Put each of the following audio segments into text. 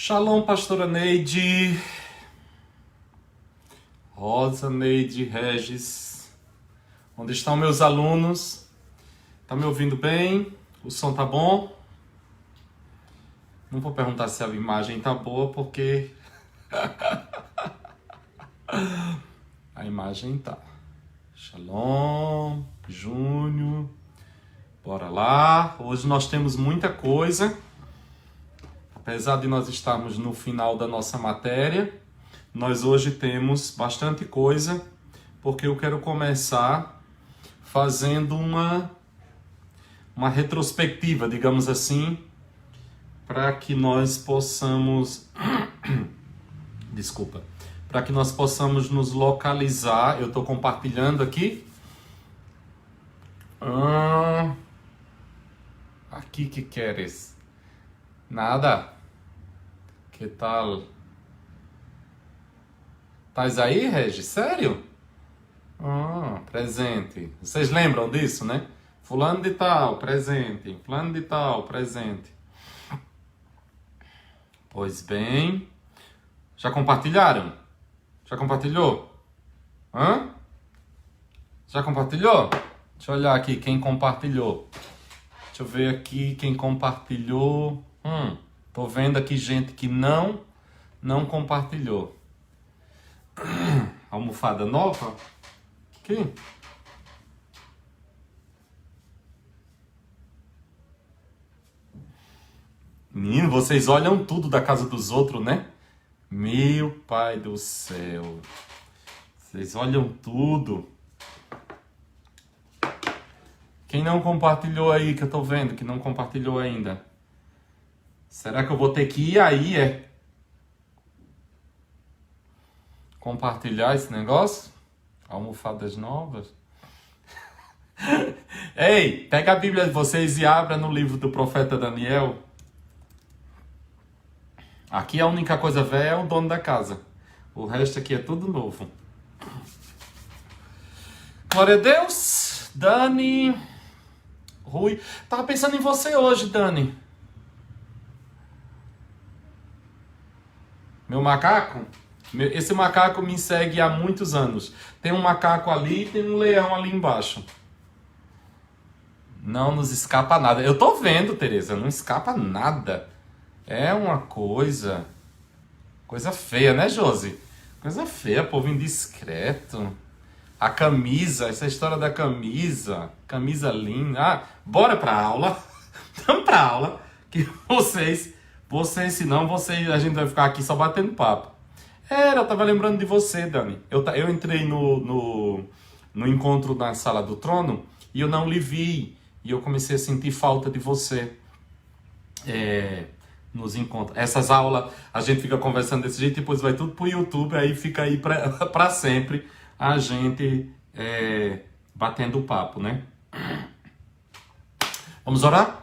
Shalom, pastora Neide, Rosa, Neide, Regis. Onde estão meus alunos? Tá me ouvindo bem? O som tá bom? Não vou perguntar se a imagem tá boa, porque a imagem tá. Shalom, Júnior, bora lá. Hoje nós temos muita coisa. Apesar de nós estarmos no final da nossa matéria, nós hoje temos bastante coisa, porque eu quero começar fazendo uma retrospectiva, digamos assim, para que nós possamos, para que nós possamos nos localizar. Eu estou compartilhando aqui. Aqui que queres? Nada? Que tal? Tais aí, Regis? Sério? Presente. Vocês lembram disso, né? Fulano de tal, presente. Fulano de tal, presente. Pois bem. Já compartilharam? Já compartilhou? Já compartilhou? Deixa eu olhar aqui quem compartilhou. Deixa eu ver aqui quem compartilhou. Tô vendo aqui gente que não compartilhou. Almofada nova? Aqui. Menino, vocês olham tudo da casa dos outros, né? Meu pai do céu. Vocês olham tudo. Quem não compartilhou aí, que eu tô vendo que não compartilhou ainda? Será que eu vou ter que ir aí, compartilhar esse negócio? Almofadas novas? Ei, pega a Bíblia de vocês e abra no livro do profeta Daniel. Aqui a única coisa velha é o dono da casa. O resto aqui é tudo novo. Glória a Deus. Dani. Rui. Tava pensando em você hoje, Dani. Meu macaco? Esse macaco me segue há muitos anos. Tem um macaco ali e tem um leão ali embaixo. Não nos escapa nada. Eu tô vendo, Tereza, não escapa nada. É uma coisa feia, né, Josi? Coisa feia, povo indiscreto. A camisa, essa história da camisa linda. Bora pra aula. Vamos pra aula. Que vocês, senão a gente vai ficar aqui só batendo papo. Eu tava lembrando de você, Dani. Eu entrei no encontro na Sala do Trono e eu não lhe vi. E eu comecei a sentir falta de você. Nos encontros. Essas aulas, a gente fica conversando desse jeito, depois vai tudo pro YouTube, aí fica aí pra sempre a gente batendo papo, né? Vamos orar?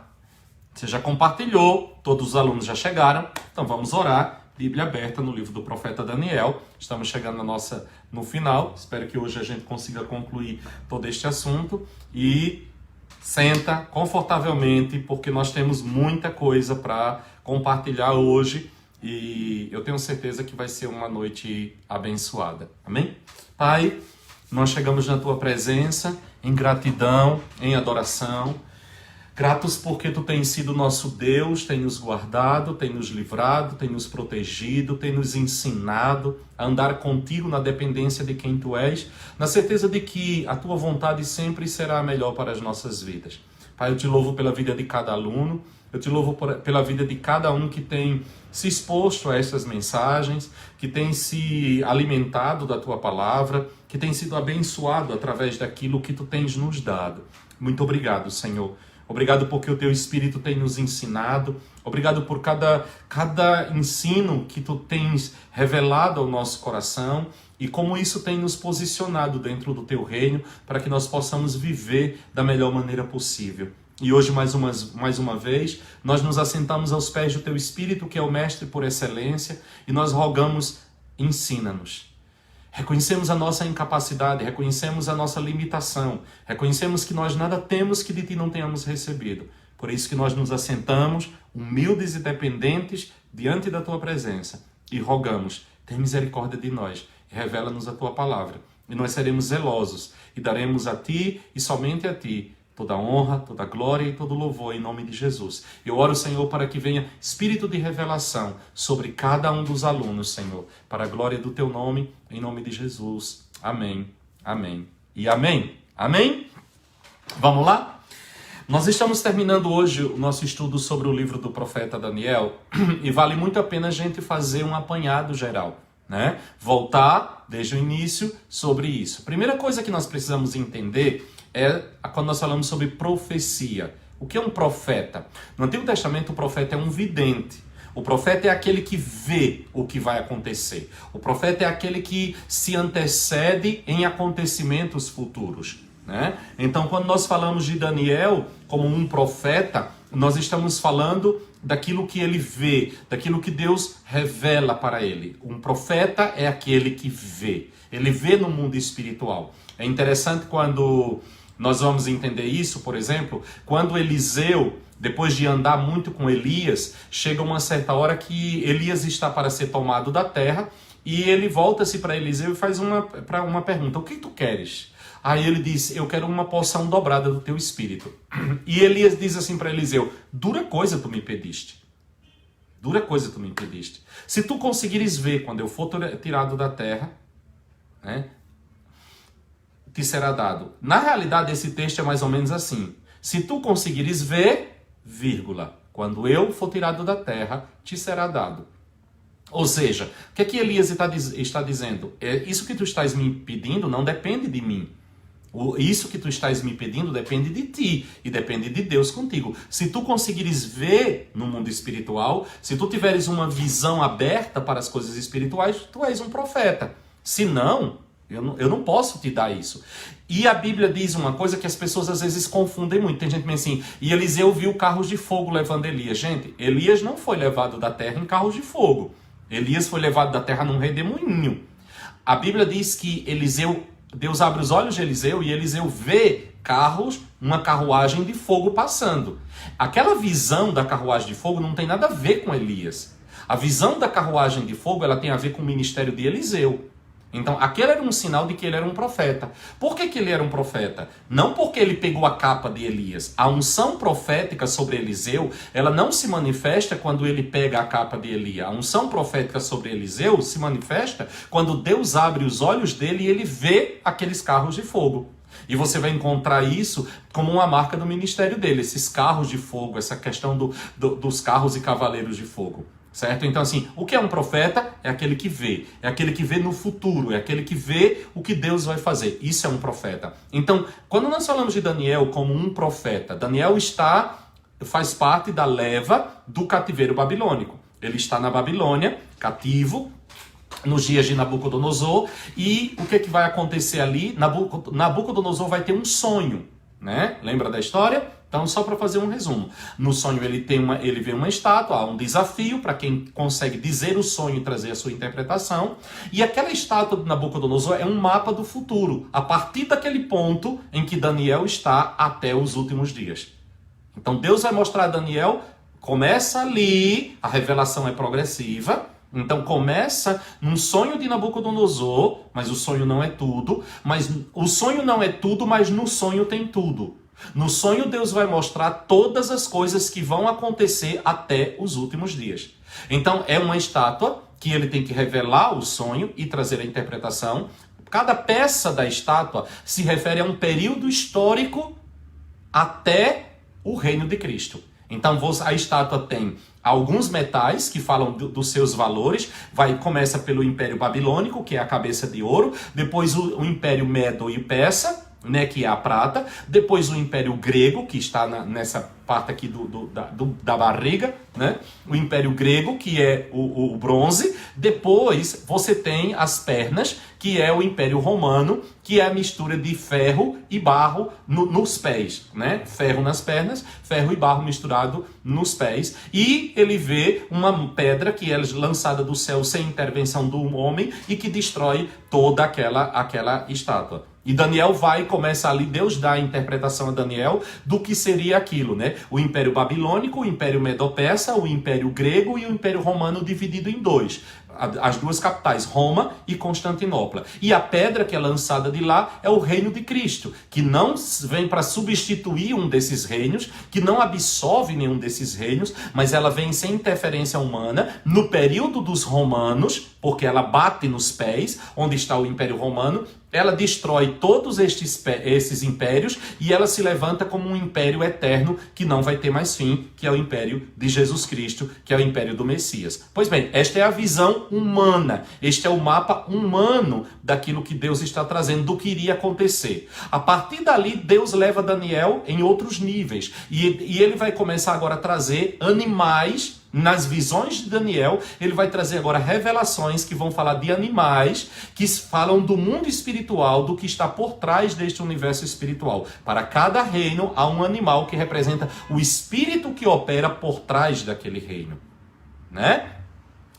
Você já compartilhou, todos os alunos já chegaram, então vamos orar. Bíblia aberta no livro do profeta Daniel. Estamos chegando no final. Espero que hoje a gente consiga concluir todo este assunto. E senta confortavelmente, porque nós temos muita coisa para compartilhar hoje. E eu tenho certeza que vai ser uma noite abençoada. Amém? Pai, nós chegamos na Tua presença em gratidão, em adoração. Gratos porque Tu tens sido nosso Deus, tem nos guardado, tem nos livrado, tem nos protegido, tem nos ensinado a andar contigo na dependência de quem Tu és, na certeza de que a Tua vontade sempre será a melhor para as nossas vidas. Pai, eu Te louvo pela vida de cada aluno, eu Te louvo pela vida de cada um que tem se exposto a essas mensagens, que tem se alimentado da Tua palavra, que tem sido abençoado através daquilo que Tu tens nos dado. Muito obrigado, Senhor. Obrigado porque o Teu Espírito tem nos ensinado. Obrigado por cada ensino que Tu tens revelado ao nosso coração e como isso tem nos posicionado dentro do Teu reino para que nós possamos viver da melhor maneira possível. E hoje, mais uma vez, nós nos assentamos aos pés do Teu Espírito, que é o Mestre por excelência, e nós rogamos, ensina-nos. Reconhecemos a nossa incapacidade, reconhecemos a nossa limitação, reconhecemos que nós nada temos que de Ti não tenhamos recebido. Por isso que nós nos assentamos, humildes e dependentes, diante da tua presença e rogamos, tem misericórdia de nós, revela-nos a tua palavra. E nós seremos zelosos e daremos a ti e somente a ti toda a honra, toda a glória e todo o louvor em nome de Jesus. Eu oro, Senhor, para que venha espírito de revelação sobre cada um dos alunos, Senhor, para a glória do teu nome, em nome de Jesus. Amém, amém e amém. Amém? Vamos lá? Nós estamos terminando hoje o nosso estudo sobre o livro do profeta Daniel e vale muito a pena a gente fazer um apanhado geral, né? Voltar desde o início sobre isso. Primeira coisa que nós precisamos entender é quando nós falamos sobre profecia. O que é um profeta? No Antigo Testamento, o profeta é um vidente. O profeta é aquele que vê o que vai acontecer. O profeta é aquele que se antecede em acontecimentos futuros, né? Então, quando nós falamos de Daniel como um profeta, nós estamos falando daquilo que ele vê, daquilo que Deus revela para ele. Um profeta é aquele que vê. Ele vê no mundo espiritual. É interessante quando nós vamos entender isso, por exemplo, quando Eliseu, depois de andar muito com Elias, chega uma certa hora que Elias está para ser tomado da terra e ele volta-se para Eliseu e faz uma pergunta: o que tu queres? Aí ele diz: eu quero uma porção dobrada do teu espírito. E Elias diz assim para Eliseu: dura coisa tu me pediste. Dura coisa tu me pediste. Se tu conseguires ver quando eu for tirado da terra, né, te será dado. Na realidade, esse texto é mais ou menos assim: se tu conseguires ver, vírgula, quando eu for tirado da terra, te será dado. Ou seja, o que é que Elias está dizendo? Isso que tu estás me pedindo não depende de mim. Isso que tu estás me pedindo depende de ti e depende de Deus contigo. Se tu conseguires ver no mundo espiritual, se tu tiveres uma visão aberta para as coisas espirituais, tu és um profeta. Se não, eu não posso te dar isso. E a Bíblia diz uma coisa que as pessoas às vezes confundem muito. Tem gente que pensa assim: e Eliseu viu carros de fogo levando Elias. Gente, Elias não foi levado da terra em carros de fogo. Elias foi levado da terra num redemoinho. A Bíblia diz que Deus abre os olhos de Eliseu e Eliseu vê carros, uma carruagem de fogo passando. Aquela visão da carruagem de fogo não tem nada a ver com Elias. A visão da carruagem de fogo, ela tem a ver com o ministério de Eliseu. Então, aquele era um sinal de que ele era um profeta. Por que ele era um profeta? Não porque ele pegou a capa de Elias. A unção profética sobre Eliseu, ela não se manifesta quando ele pega a capa de Elias. A unção profética sobre Eliseu se manifesta quando Deus abre os olhos dele e ele vê aqueles carros de fogo. E você vai encontrar isso como uma marca do ministério dele. Esses carros de fogo, essa questão dos carros e cavaleiros de fogo. Certo? Então, assim, o que é um profeta? É aquele que vê no futuro, é aquele que vê o que Deus vai fazer. Isso é um profeta. Então, quando nós falamos de Daniel como um profeta, Daniel faz parte da leva do cativeiro babilônico. Ele está na Babilônia, cativo, nos dias de Nabucodonosor, e o que vai acontecer ali? Nabucodonosor vai ter um sonho, né? Lembra da história? Então, só para fazer um resumo. No sonho ele vê uma estátua, há um desafio para quem consegue dizer o sonho e trazer a sua interpretação. E aquela estátua de Nabucodonosor é um mapa do futuro, a partir daquele ponto em que Daniel está até os últimos dias. Então, Deus vai mostrar a Daniel, começa ali, a revelação é progressiva. Então começa num sonho de Nabucodonosor, mas o sonho não é tudo. Mas o sonho não é tudo, mas no sonho tem tudo. No sonho Deus vai mostrar todas as coisas que vão acontecer até os últimos dias. Então é uma estátua que ele tem que revelar o sonho e trazer a interpretação. Cada peça da estátua se refere a um período histórico até o reino de Cristo. Então a estátua tem alguns metais que falam dos seus valores. Começa pelo Império Babilônico, que é a cabeça de ouro. Depois o Império Medo e Persa, né, que é a prata. Depois o Império Grego, que está nessa parte aqui da barriga, né? O Império Grego, que é o bronze. Depois você tem as pernas, que é o Império Romano, que é a mistura de ferro e barro nos pés, né? Ferro nas pernas, ferro e barro misturado nos pés. E ele vê uma pedra que é lançada do céu sem intervenção do homem e que destrói toda aquela estátua. E Daniel vai e começa ali, Deus dá a interpretação a Daniel do que seria aquilo, né? O Império Babilônico, o Império Medo-Persa, o Império Grego e o Império Romano dividido em dois. As duas capitais, Roma e Constantinopla. E a pedra que é lançada de lá é o reino de Cristo, que não vem para substituir um desses reinos, que não absorve nenhum desses reinos, mas ela vem sem interferência humana no período dos romanos, porque ela bate nos pés, onde está o Império Romano, ela destrói todos esses impérios e ela se levanta como um império eterno que não vai ter mais fim, que é o império de Jesus Cristo, que é o império do Messias. Pois bem, esta é a visão humana, este é o mapa humano daquilo que Deus está trazendo, do que iria acontecer. A partir dali, Deus leva Daniel em outros níveis e ele vai começar agora a trazer animais. Nas visões de Daniel, ele vai trazer agora revelações que vão falar de animais, que falam do mundo espiritual, do que está por trás deste universo espiritual. Para cada reino, há um animal que representa o espírito que opera por trás daquele reino, né?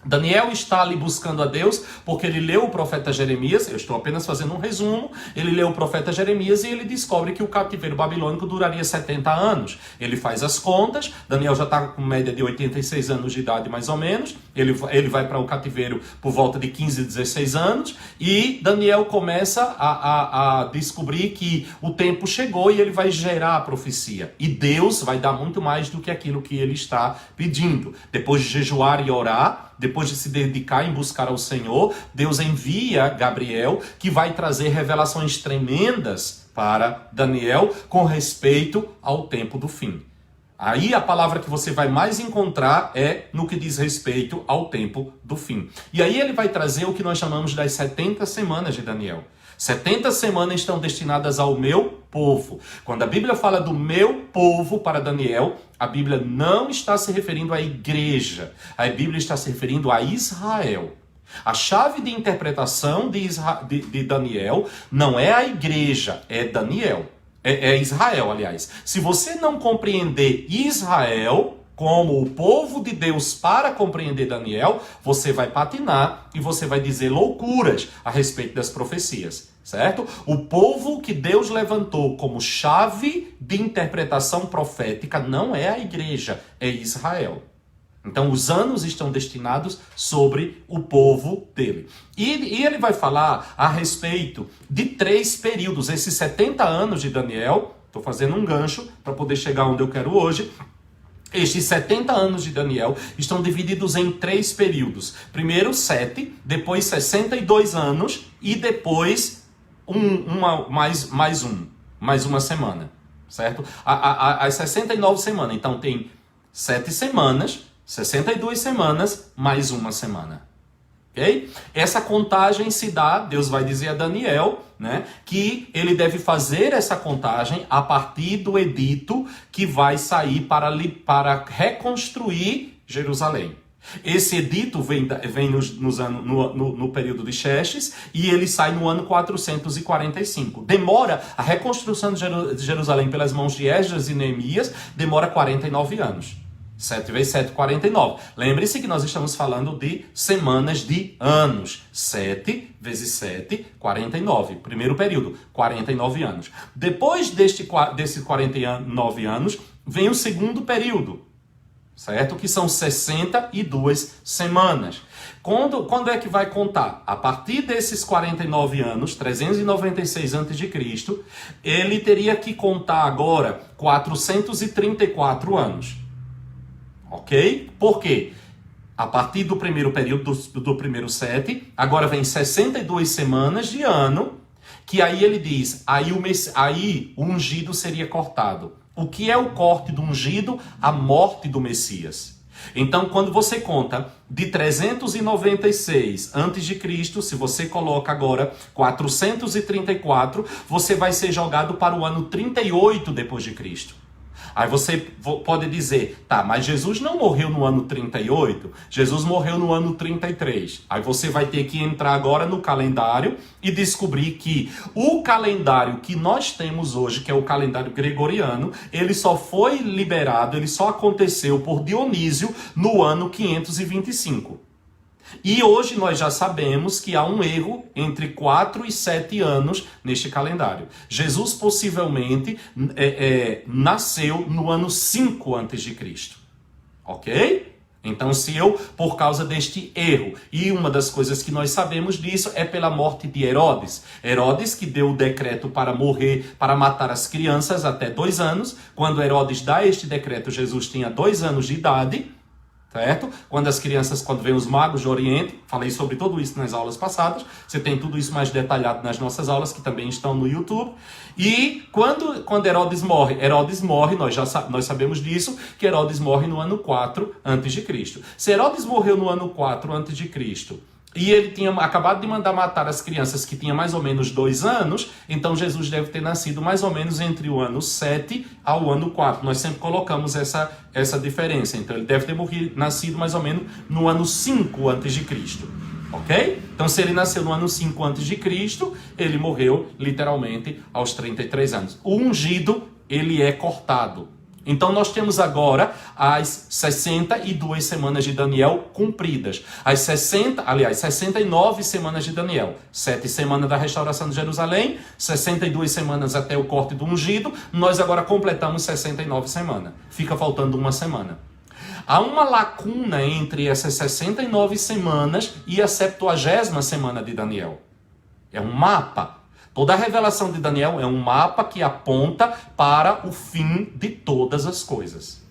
Daniel está ali buscando a Deus porque ele leu o profeta Jeremias, eu estou apenas fazendo um resumo, ele leu o profeta Jeremias e ele descobre que o cativeiro babilônico duraria 70 anos. Ele faz as contas, Daniel já está com média de 86 anos de idade mais ou menos, ele vai para o cativeiro por volta de 15, 16 anos e Daniel começa a descobrir que o tempo chegou e ele vai gerar a profecia. E Deus vai dar muito mais do que aquilo que ele está pedindo. Depois de jejuar e orar, depois de se dedicar em buscar ao Senhor, Deus envia Gabriel, que vai trazer revelações tremendas para Daniel com respeito ao tempo do fim. Aí a palavra que você vai mais encontrar é no que diz respeito ao tempo do fim. E aí ele vai trazer o que nós chamamos das 70 semanas de Daniel. 70 semanas estão destinadas ao meu povo. Quando a Bíblia fala do meu povo para Daniel, a Bíblia não está se referindo à igreja. A Bíblia está se referindo a Israel. A chave de interpretação de Daniel não é a igreja, é Daniel. É Israel, aliás. Se você não compreender Israel como o povo de Deus para compreender Daniel, você vai patinar e você vai dizer loucuras a respeito das profecias, certo? O povo que Deus levantou como chave de interpretação profética não é a igreja, é Israel. Então os anos estão destinados sobre o povo dele. E ele vai falar a respeito de 3 períodos, esses 70 anos de Daniel, estou fazendo um gancho para poder chegar onde eu quero hoje. Estes 70 anos de Daniel estão divididos em 3 períodos. Primeiro 7, depois 62 anos e depois mais uma semana, certo? As 69 semanas, então tem 7 semanas, 62 semanas, mais uma semana. Okay? Essa contagem se dá, Deus vai dizer a Daniel, né, que ele deve fazer essa contagem a partir do edito que vai sair para reconstruir Jerusalém. Esse edito vem no período de Xerxes e ele sai no ano 445. Demora, a reconstrução de Jerusalém pelas mãos de Esdras e Neemias demora 49 anos. 7 vezes 7, 49. Lembre-se que nós estamos falando de semanas de anos. 7 vezes 7, 49. Primeiro período, 49 anos. Depois desses 49 anos, vem o segundo período, certo? Que são 62 semanas. Quando é que vai contar? A partir desses 49 anos, 396 a.C., ele teria que contar agora 434 anos. Ok? Por quê? A partir do primeiro período, do primeiro 7, agora vem 62 semanas de ano, que aí ele diz, aí o ungido seria cortado. O que é o corte do ungido? A morte do Messias. Então, quando você conta de 396 a.C., se você coloca agora 434, você vai ser jogado para o ano 38 depois de Cristo. Aí você pode dizer, tá, mas Jesus não morreu no ano 38, Jesus morreu no ano 33. Aí você vai ter que entrar agora no calendário e descobrir que o calendário que nós temos hoje, que é o calendário gregoriano, ele só foi liberado, ele só aconteceu por Dionísio no ano 525. E hoje nós já sabemos que há um erro entre 4 e 7 anos neste calendário. Jesus possivelmente nasceu no ano 5 a.C., ok? Então, se eu, por causa deste erro, e uma das coisas que nós sabemos disso é pela morte de Herodes. Herodes que deu o decreto para morrer, para matar as crianças até 2 anos. Quando Herodes dá este decreto, Jesus tinha 2 anos de idade, certo? Quando vêm os magos do Oriente, falei sobre tudo isso nas aulas passadas, você tem tudo isso mais detalhado nas nossas aulas, que também estão no YouTube. E quando Herodes morre, nós sabemos disso, que Herodes morre no ano 4 a.C. Se Herodes morreu no ano 4 a.C., e ele tinha acabado de mandar matar as crianças que tinham mais ou menos 2 anos, então Jesus deve ter nascido mais ou menos entre o ano 7 ao ano 4. Nós sempre colocamos essa diferença. Então ele deve ter nascido mais ou menos no ano 5 a.C., ok? Então se ele nasceu no ano 5 a.C., ele morreu literalmente aos 33 anos. O ungido, ele é cortado. Então nós temos agora as 62 semanas de Daniel cumpridas. As 69 semanas de Daniel. 7 semanas da restauração de Jerusalém, 62 semanas até o corte do ungido. Nós agora completamos 69 semanas. Fica faltando uma semana. Há uma lacuna entre essas 69 semanas e a 70ª semana de Daniel. É um mapa. Toda a revelação de Daniel é um mapa que aponta para o fim de todas as coisas.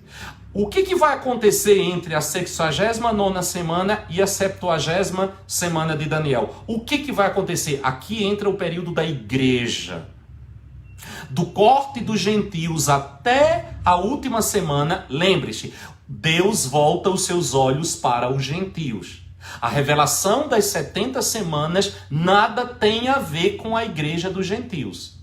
O que vai acontecer entre a 69ª semana e a 70ª semana de Daniel? O que vai acontecer? Aqui entra o período da igreja. Do corte dos gentios até a última semana, lembre-se, Deus volta os seus olhos para os gentios. A revelação das 70 semanas nada tem a ver com a igreja dos gentios.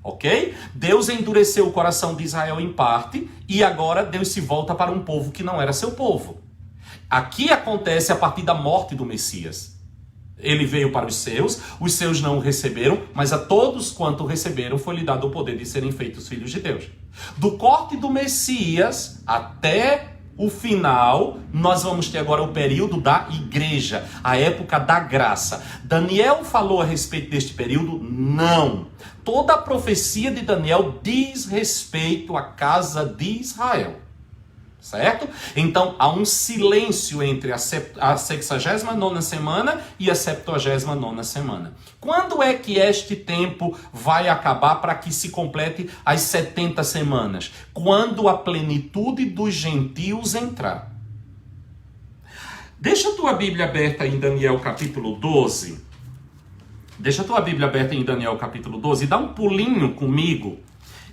Ok? Deus endureceu o coração de Israel em parte e agora Deus se volta para um povo que não era seu povo. Aqui acontece a partir da morte do Messias. Ele veio para os seus não o receberam, mas a todos quanto receberam foi lhe dado o poder de serem feitos filhos de Deus. Do corte do Messias até o final, nós vamos ter agora o período da igreja, a época da graça. Daniel falou a respeito deste período? Não. Toda a profecia de Daniel diz respeito à casa de Israel. Certo? Então, há um silêncio entre a 69ª semana e a 70ª semana. Quando é que este tempo vai acabar para que se complete as 70 semanas? Quando a plenitude dos gentios entrar. Deixa a tua Bíblia aberta em Daniel capítulo 12. Deixa a tua Bíblia aberta em Daniel capítulo 12 e dá um pulinho comigo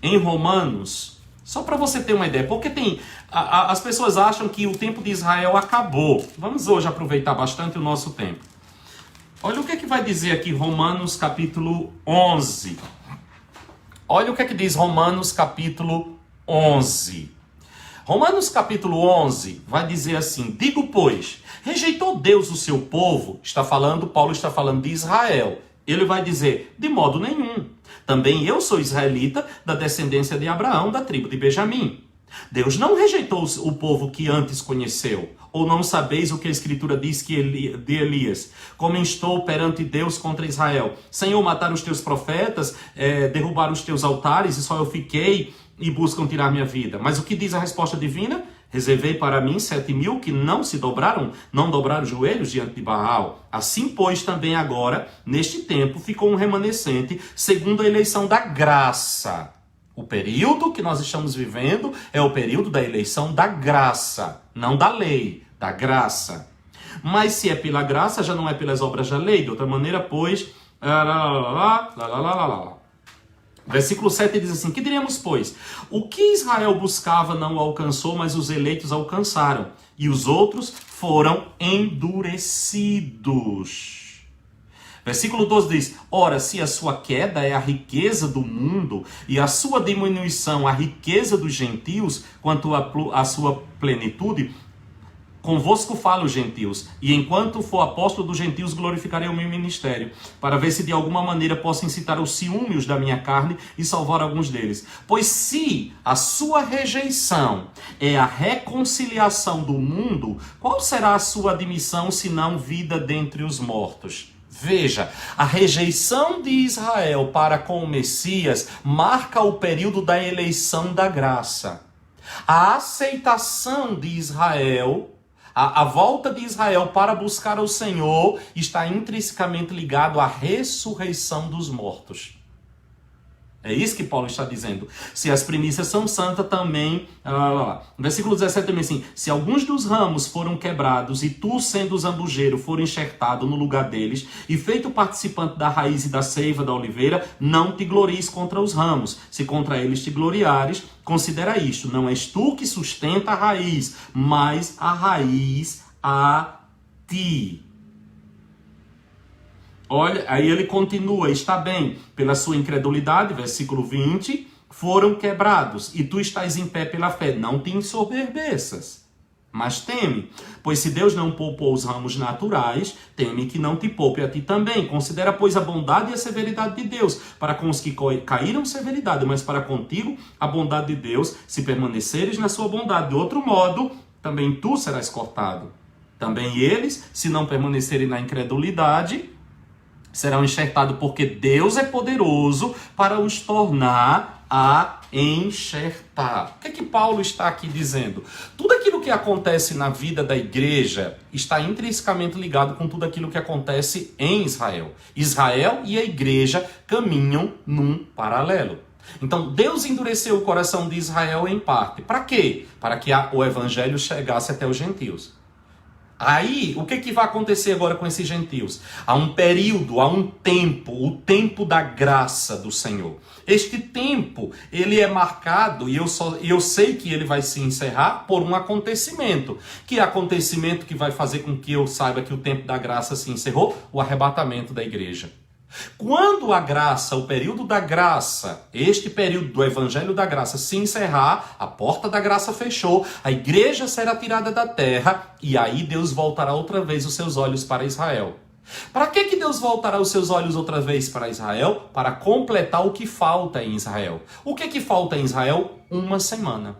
em Romanos. Só para você ter uma ideia, porque as pessoas acham que o tempo de Israel acabou. Vamos hoje aproveitar bastante o nosso tempo. Olha o que é que vai dizer aqui Romanos capítulo 11. Olha o que é que diz Romanos capítulo 11. Romanos capítulo 11 vai dizer assim: digo, pois, rejeitou Deus o seu povo? Paulo está falando de Israel. Ele vai dizer, de modo nenhum. Também eu sou israelita, da descendência de Abraão, da tribo de Benjamim. Deus não rejeitou o povo que antes conheceu. Ou não sabeis o que a Escritura diz de Elias? Como estou perante Deus contra Israel? Senhor, mataram os teus profetas, derrubaram os teus altares, e só eu fiquei e buscam tirar minha vida. Mas o que diz a resposta divina? Reservei para mim 7.000 que não dobraram os joelhos diante de Baal. Assim, pois, também agora, neste tempo, ficou um remanescente, segundo a eleição da graça. O período que nós estamos vivendo é o período da eleição da graça, não da lei, da graça. Mas se é pela graça, já não é pelas obras da lei. De outra maneira, pois... Versículo 7 diz assim: que diremos, pois? O que Israel buscava não alcançou, mas os eleitos alcançaram, e os outros foram endurecidos. Versículo 12 diz: ora, se a sua queda é a riqueza do mundo, e a sua diminuição a riqueza dos gentios, quanto à sua plenitude, Convosco falo, gentios, e enquanto for apóstolo dos gentios, glorificarei o meu ministério, para ver se de alguma maneira posso incitar os ciúmes da minha carne e salvar alguns deles. Pois se a sua rejeição é a reconciliação do mundo, qual será a sua admissão, senão vida dentre os mortos? Veja, a rejeição de Israel para com o Messias marca o período da eleição da graça. A aceitação de Israel, a volta de Israel para buscar o Senhor, está intrinsecamente ligado à ressurreição dos mortos. É isso que Paulo está dizendo. Se as primícias são santas também... Versículo 17 também assim. Se alguns dos ramos foram quebrados e tu, sendo zambujeiro, for enxertado no lugar deles e feito participante da raiz e da seiva da oliveira, não te glories contra os ramos. Se contra eles te gloriares, considera isto. Não és tu que sustenta a raiz, mas a raiz a ti. Olha, aí ele continua, está bem, pela sua incredulidade, versículo 20, foram quebrados, e tu estás em pé pela fé. Não te ensoberbeças, mas teme, pois se Deus não poupou os ramos naturais, teme que não te poupe a ti também. Considera, pois, a bondade e a severidade de Deus, para com os que caíram severidade, mas para contigo a bondade de Deus, se permaneceres na sua bondade. De outro modo, também tu serás cortado. Também eles, se não permanecerem na incredulidade, serão enxertados, porque Deus é poderoso para os tornar a enxertar. O que é que Paulo está aqui dizendo? Tudo aquilo que acontece na vida da igreja está intrinsecamente ligado com tudo aquilo que acontece em Israel. Israel e a igreja caminham num paralelo. Então, Deus endureceu o coração de Israel em parte. Para quê? Para que o evangelho chegasse até os gentios. Aí, o que vai acontecer agora com esses gentios? Há um período, há um tempo, o tempo da graça do Senhor. Este tempo, ele é marcado, e eu sei que ele vai se encerrar por um acontecimento. Que acontecimento que vai fazer com que eu saiba que o tempo da graça se encerrou? O arrebatamento da igreja. Quando a graça, o período da graça, este período do evangelho da graça se encerrar, a porta da graça fechou, a igreja será tirada da terra e aí Deus voltará outra vez os seus olhos para Israel. Para que Deus voltará os seus olhos outra vez para Israel? Para completar o que falta em Israel. O que falta em Israel? Uma semana.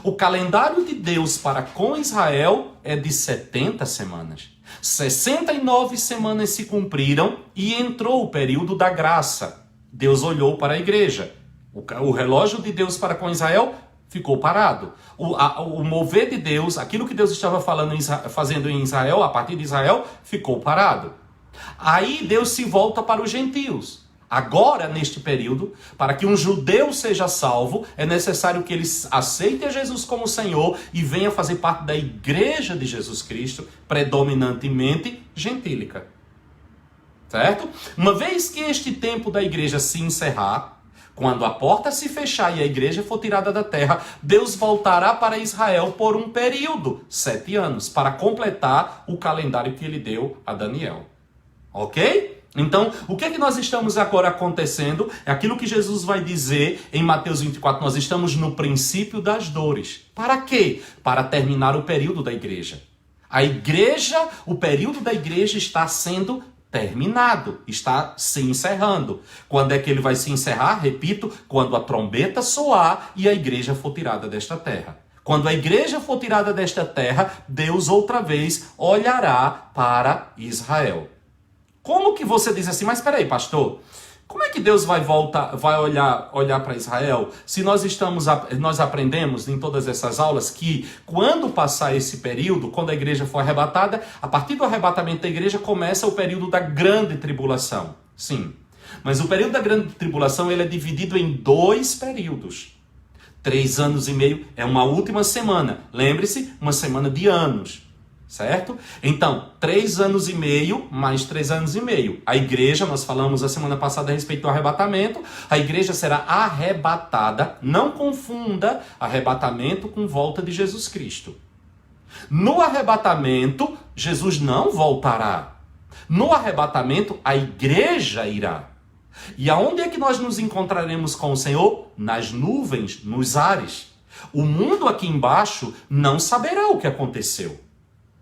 O calendário de Deus para com Israel é de 70 semanas. 69 semanas se cumpriram e entrou o período da graça. Deus olhou para a igreja. O relógio de Deus para com Israel ficou parado. O mover de Deus, aquilo que Deus estava fazendo em Israel, a partir de Israel, ficou parado. Aí Deus se volta para os gentios. Agora, neste período, para que um judeu seja salvo, é necessário que ele aceite a Jesus como Senhor e venha fazer parte da igreja de Jesus Cristo, predominantemente gentílica. Certo? Uma vez que este tempo da igreja se encerrar, quando a porta se fechar e a igreja for tirada da terra, Deus voltará para Israel por um período, 7 anos, para completar o calendário que ele deu a Daniel. Ok? Então, o que é que nós estamos agora acontecendo? É aquilo que Jesus vai dizer em Mateus 24. Nós estamos no princípio das dores. Para quê? Para terminar o período da igreja. A igreja, o período da igreja está sendo terminado, está se encerrando. Quando é que ele vai se encerrar? Repito, quando a trombeta soar e a igreja for tirada desta terra. Quando a igreja for tirada desta terra, Deus outra vez olhará para Israel. Como que você diz assim, mas espera aí, pastor, como é que Deus vai olhar para Israel? Se nós aprendemos em todas essas aulas que quando passar esse período, quando a igreja for arrebatada, a partir do arrebatamento da igreja começa o período da grande tribulação. Sim, mas o período da grande tribulação ele é dividido em 2 períodos. 3 anos e meio é uma última semana. Lembre-se, uma semana de anos. Certo? Então, 3 anos e meio mais 3 anos e meio. A igreja, nós falamos a semana passada a respeito do arrebatamento, a igreja será arrebatada, não confunda arrebatamento com volta de Jesus Cristo. No arrebatamento, Jesus não voltará. No arrebatamento, a igreja irá. E aonde é que nós nos encontraremos com o Senhor? Nas nuvens, nos ares. O mundo aqui embaixo não saberá o que aconteceu.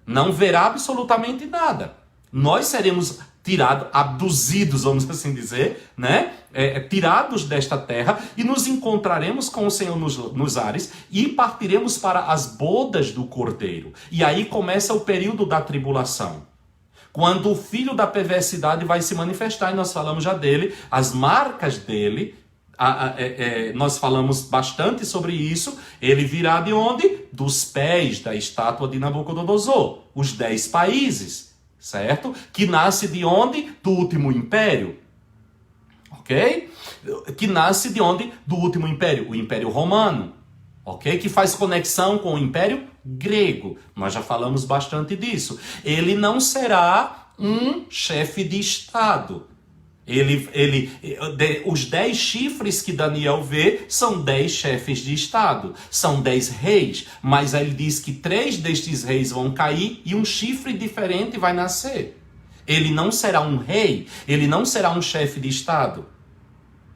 Não verá absolutamente nada. Nós seremos tirados, abduzidos, vamos assim dizer, né? Tirados desta terra e nos encontraremos com o Senhor nos ares e partiremos para as bodas do Cordeiro. E aí começa o período da tribulação. Quando o filho da perversidade vai se manifestar, e nós falamos já dele, as marcas dele, nós falamos bastante sobre isso. Ele virá de onde? Dos pés da estátua de Nabucodonosor, os 10 países, certo? Que nasce de onde? Do último império, ok? Que nasce de onde? Do último império, o Império Romano, ok? Que faz conexão com o Império Grego. Nós já falamos bastante disso. Ele não será um chefe de Estado. Os 10 chifres que Daniel vê são 10 chefes de Estado, são 10 reis, mas ele diz que 3 destes reis vão cair e um chifre diferente vai nascer. Ele não será um rei, ele não será um chefe de Estado,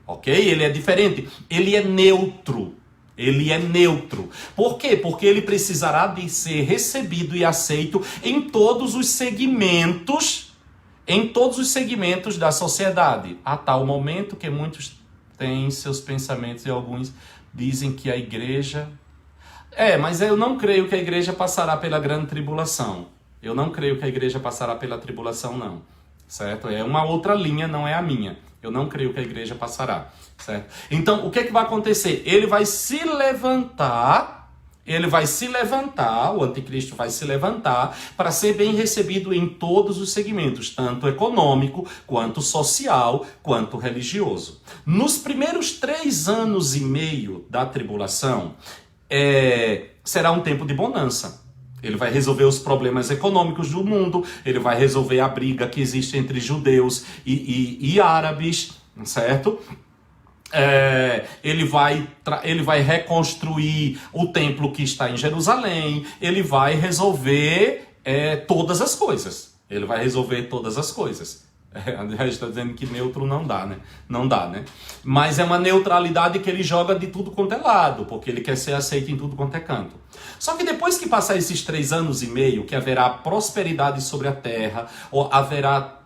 ok? Ele é diferente, ele é neutro. Ele é neutro. Por quê? Porque ele precisará de ser recebido e aceito em todos os segmentos, da sociedade, a tal momento que muitos têm seus pensamentos e alguns dizem que a igreja... mas eu não creio que a igreja passará pela grande tribulação. Eu não creio que a igreja passará pela tribulação, não. Certo? É uma outra linha, não é a minha. Eu não creio que a igreja passará. Certo? Então, o que vai acontecer? Ele vai se levantar... o anticristo vai se levantar para ser bem recebido em todos os segmentos, tanto econômico, quanto social, quanto religioso. Nos primeiros 3 anos e meio da tribulação, será um tempo de bonança. Ele vai resolver os problemas econômicos do mundo, ele vai resolver a briga que existe entre judeus e árabes, certo? Ele vai reconstruir o templo que está em Jerusalém, ele vai resolver todas as coisas. Ele vai resolver todas as coisas. A gente está dizendo que neutro não dá, né? Não dá, né? Mas é uma neutralidade que ele joga de tudo quanto é lado, porque ele quer ser aceito em tudo quanto é canto. Só que depois que passar esses 3 anos e meio, que haverá prosperidade sobre a terra, ou haverá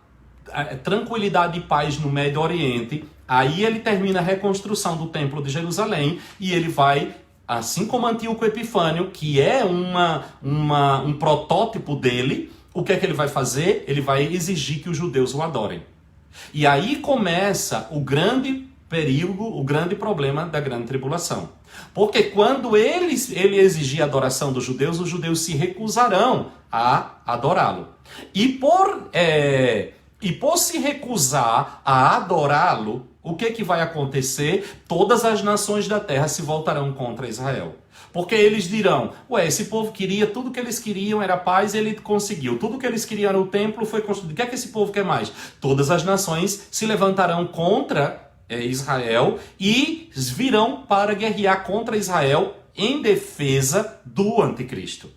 tranquilidade e paz no Médio Oriente, aí ele termina a reconstrução do Templo de Jerusalém e ele vai, assim como Antíoco Epifânio, que é um protótipo dele, o que é que ele vai fazer? Ele vai exigir que os judeus o adorem. E aí começa o grande perigo, o grande problema da grande tribulação. Porque quando ele exigir a adoração dos judeus, os judeus se recusarão a adorá-lo. E por se recusar a adorá-lo, o que vai acontecer? Todas as nações da terra se voltarão contra Israel. Porque eles dirão, esse povo queria, tudo que eles queriam era paz e ele conseguiu. Tudo que eles queriam era o templo, foi construído. O que é que esse povo quer mais? Todas as nações se levantarão contra Israel e virão para guerrear contra Israel em defesa do anticristo.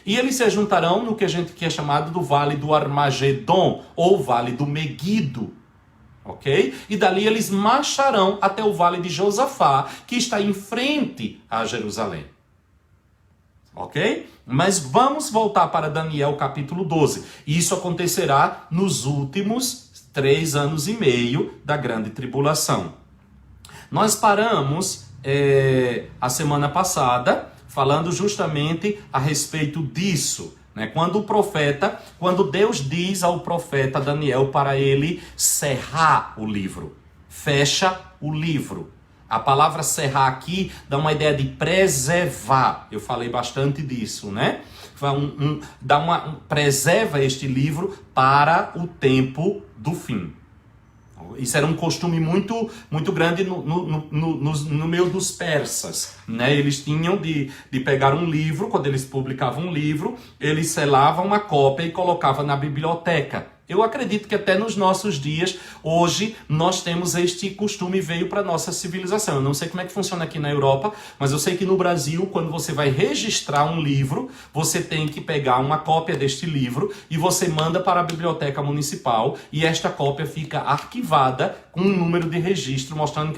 E eles se juntarão no que a gente quer chamado do Vale do Armagedon, ou Vale do Meguido. Ok? E dali eles marcharão até o Vale de Josafá, que está em frente a Jerusalém. Ok? Mas vamos voltar para Daniel capítulo 12. Isso acontecerá nos últimos 3 anos e meio da grande tribulação. Nós paramos a semana passada falando justamente a respeito disso. Quando Deus diz ao profeta Daniel para ele cerrar o livro, fecha o livro. A palavra cerrar aqui dá uma ideia de preservar. Eu falei bastante disso, né? Preserva este livro para o tempo do fim. Isso era um costume muito, muito grande no meio dos persas, né? Eles tinham de pegar um livro, quando eles publicavam um livro, eles selavam uma cópia e colocavam na biblioteca. Eu acredito que até nos nossos dias, hoje, nós temos este costume, veio para a nossa civilização. Eu não sei como é que funciona aqui na Europa, mas eu sei que no Brasil, quando você vai registrar um livro, você tem que pegar uma cópia deste livro e você manda para a biblioteca municipal e esta cópia fica arquivada com um número de registro mostrando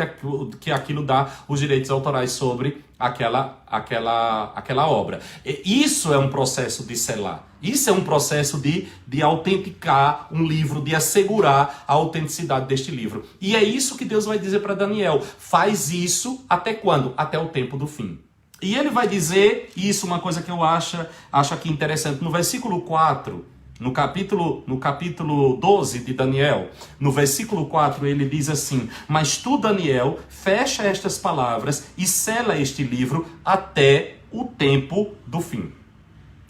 que aquilo dá os direitos autorais sobre aquela obra. Isso é um processo de selar. Isso é um processo de autenticar um livro, de assegurar a autenticidade deste livro. E é isso que Deus vai dizer para Daniel. Faz isso até quando? Até o tempo do fim. E ele vai dizer isso, uma coisa que eu acho aqui interessante. No versículo 4, no capítulo 12 de Daniel, no versículo 4, ele diz assim: mas tu, Daniel, fecha estas palavras e sela este livro até o tempo do fim.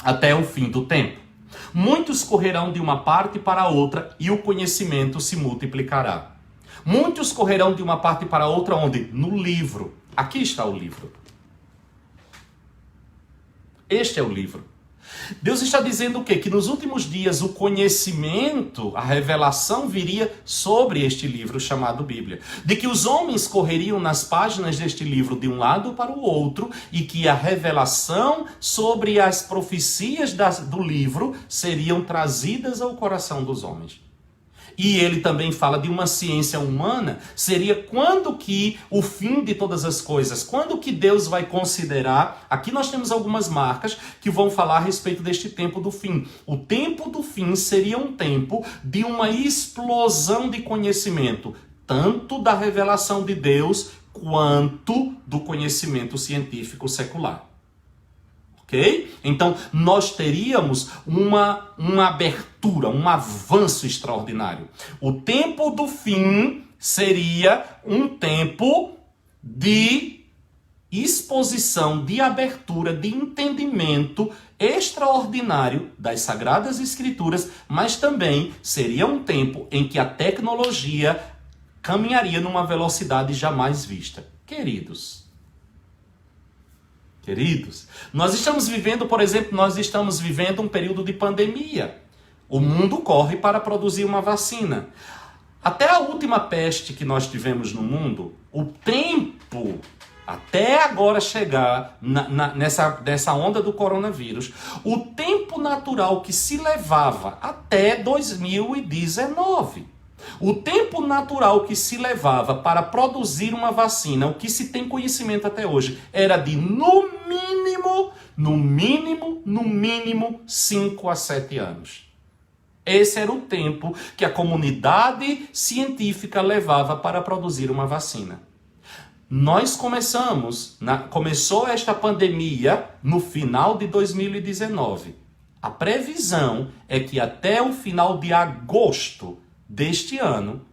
Até o fim do tempo. Muitos correrão de uma parte para outra e o conhecimento se multiplicará. Muitos correrão de uma parte para outra onde? No livro. Aqui está o livro. Este é o livro. Deus está dizendo o quê? Que nos últimos dias o conhecimento, a revelação viria sobre este livro chamado Bíblia. De que os homens correriam nas páginas deste livro de um lado para o outro e que a revelação sobre as profecias do livro seriam trazidas ao coração dos homens. E ele também fala de uma ciência humana, seria quando que o fim de todas as coisas, quando que Deus vai considerar, aqui nós temos algumas marcas que vão falar a respeito deste tempo do fim. O tempo do fim seria um tempo de uma explosão de conhecimento, tanto da revelação de Deus, quanto do conhecimento científico secular. Okay? Então, nós teríamos uma abertura, um avanço extraordinário. O tempo do fim seria um tempo de exposição, de abertura, de entendimento extraordinário das Sagradas Escrituras, mas também seria um tempo em que a tecnologia caminharia numa velocidade jamais vista. Queridos, nós estamos vivendo, por exemplo, um período de pandemia. O mundo corre para produzir uma vacina. Até a última peste que nós tivemos no mundo, o tempo, até agora chegar nessa onda do coronavírus, o tempo natural que se levava até 2019. O tempo natural que se levava para produzir uma vacina, o que se tem conhecimento até hoje, era de no mínimo 5 a 7 anos. Esse era o tempo que a comunidade científica levava para produzir uma vacina. Nós começou esta pandemia no final de 2019. A previsão é que até o final de agosto deste ano,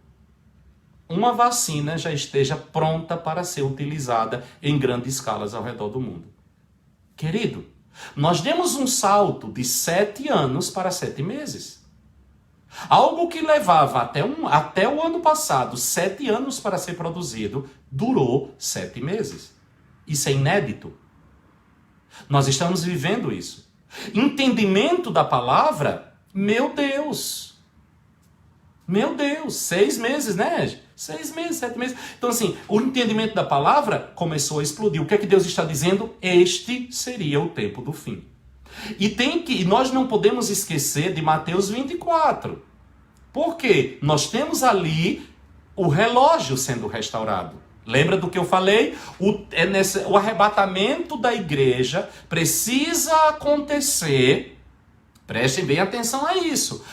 uma vacina já esteja pronta para ser utilizada em grandes escalas ao redor do mundo. Querido, nós demos um salto de 7 anos para 7 meses. Algo que levava até o ano passado 7 anos para ser produzido, durou 7 meses. Isso é inédito. Nós estamos vivendo isso. Entendimento da palavra, meu Deus, 6 meses, né? 6 meses, 7 meses. Então, assim, o entendimento da palavra começou a explodir. O que é que Deus está dizendo? Este seria o tempo do fim. E nós não podemos esquecer de Mateus 24. Por quê? Nós temos ali o relógio sendo restaurado. Lembra do que eu falei? O arrebatamento da igreja precisa acontecer. Prestem bem atenção a isso.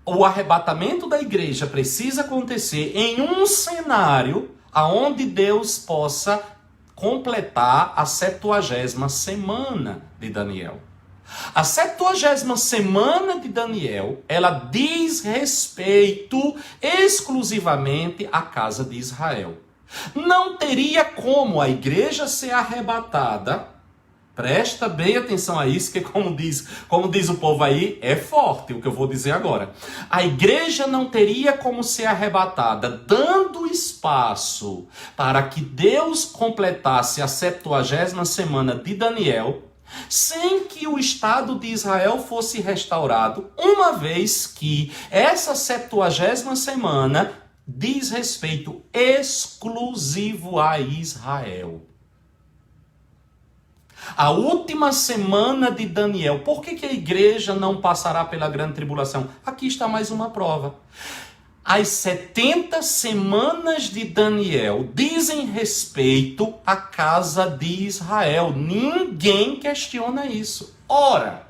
O arrebatamento da igreja precisa acontecer em um cenário onde Deus possa completar a 70ª semana de Daniel. A 70ª semana de Daniel, ela diz respeito exclusivamente à casa de Israel. Não teria como a igreja ser arrebatada. Presta bem atenção a isso, que como diz o povo aí, é forte o que eu vou dizer agora. A igreja não teria como ser arrebatada, dando espaço para que Deus completasse a 70ª semana de Daniel, sem que o Estado de Israel fosse restaurado, uma vez que essa 70ª semana diz respeito exclusivo a Israel. A última semana de Daniel. Por que a igreja não passará pela grande tribulação? Aqui está mais uma prova. As 70 semanas de Daniel dizem respeito à casa de Israel. Ninguém questiona isso. Ora,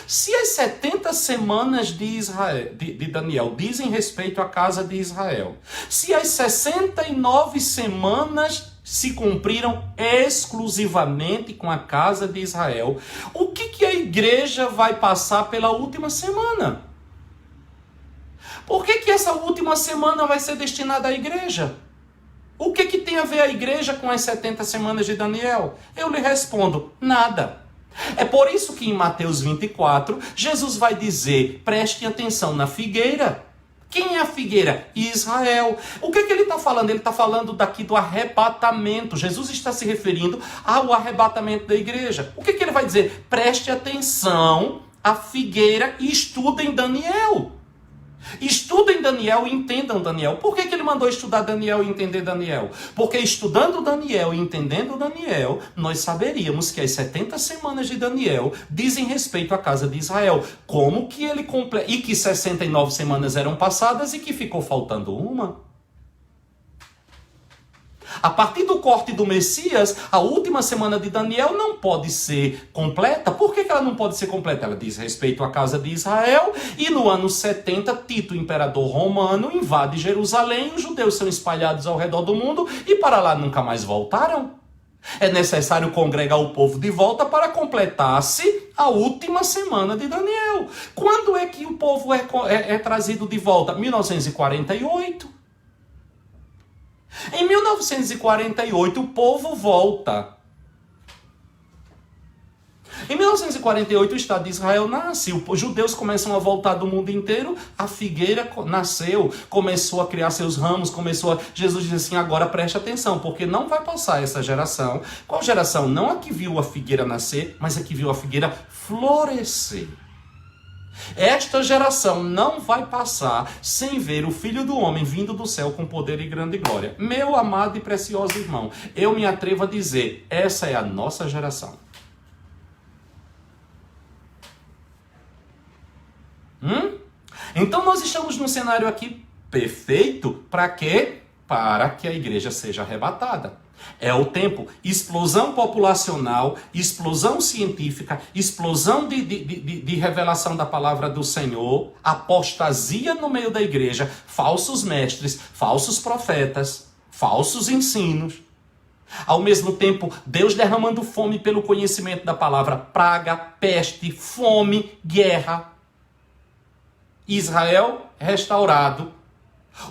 se as 70 semanas de Daniel dizem respeito à casa de Israel, se as 69 semanas se cumpriram exclusivamente com a casa de Israel, o que a igreja vai passar pela última semana? Por que essa última semana vai ser destinada à igreja? O que tem a ver a igreja com as 70 semanas de Daniel? Eu lhe respondo, nada. É por isso que em Mateus 24, Jesus vai dizer, preste atenção na figueira. Quem é a figueira? Israel. O que ele está falando? Ele está falando daqui do arrebatamento. Jesus está se referindo ao arrebatamento da igreja. O que ele vai dizer? Preste atenção à figueira e estudem Daniel. Estudem Daniel e entendam Daniel. Por que ele mandou estudar Daniel e entender Daniel? Porque estudando Daniel e entendendo Daniel, nós saberíamos que as 70 semanas de Daniel dizem respeito à casa de Israel. Como que ele completa? E que 69 semanas eram passadas e que ficou faltando uma. A partir do corte do Messias, a última semana de Daniel não pode ser completa. Por que ela não pode ser completa? Ela diz respeito à casa de Israel e no ano 70, Tito, imperador romano, invade Jerusalém, os judeus são espalhados ao redor do mundo e para lá nunca mais voltaram. É necessário congregar o povo de volta para completar-se a última semana de Daniel. Quando é que o povo é trazido de volta? 1948. Em 1948, o povo volta. Em 1948, o Estado de Israel nasce. Os judeus começam a voltar do mundo inteiro. A figueira nasceu, começou a criar seus ramos, Jesus diz assim, agora preste atenção, porque não vai passar essa geração. Qual geração? Não a que viu a figueira nascer, mas a que viu a figueira florescer. Esta geração não vai passar sem ver o Filho do Homem vindo do céu com poder e grande glória. Meu amado e precioso irmão, eu me atrevo a dizer, essa é a nossa geração. Então nós estamos num cenário aqui perfeito para quê? Para que a igreja seja arrebatada. É o tempo, explosão populacional, explosão científica, explosão de revelação da palavra do Senhor, apostasia no meio da igreja, falsos mestres, falsos profetas, falsos ensinos. Ao mesmo tempo, Deus derramando fome pelo conhecimento da palavra, praga, peste, fome, guerra. Israel restaurado.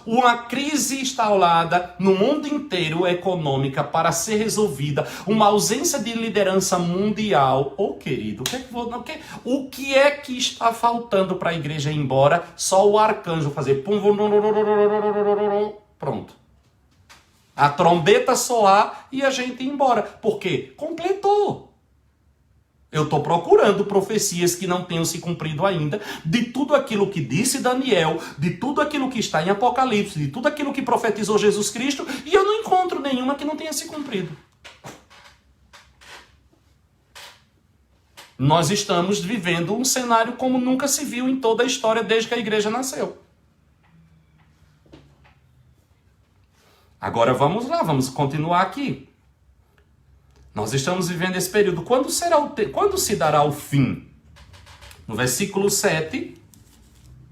Uma crise instalada no mundo inteiro econômica para ser resolvida, uma ausência de liderança mundial. Querido, o que é que está faltando para a igreja ir embora? Só o arcanjo fazer pronto. A trombeta soar e a gente ir embora. Por quê? Completou. Eu estou procurando profecias que não tenham se cumprido ainda, de tudo aquilo que disse Daniel, de tudo aquilo que está em Apocalipse, de tudo aquilo que profetizou Jesus Cristo, e eu não encontro nenhuma que não tenha se cumprido. Nós estamos vivendo um cenário como nunca se viu em toda a história desde que a igreja nasceu. Agora vamos lá, vamos continuar aqui. Nós estamos vivendo esse período. Quando se dará o fim? No versículo 7,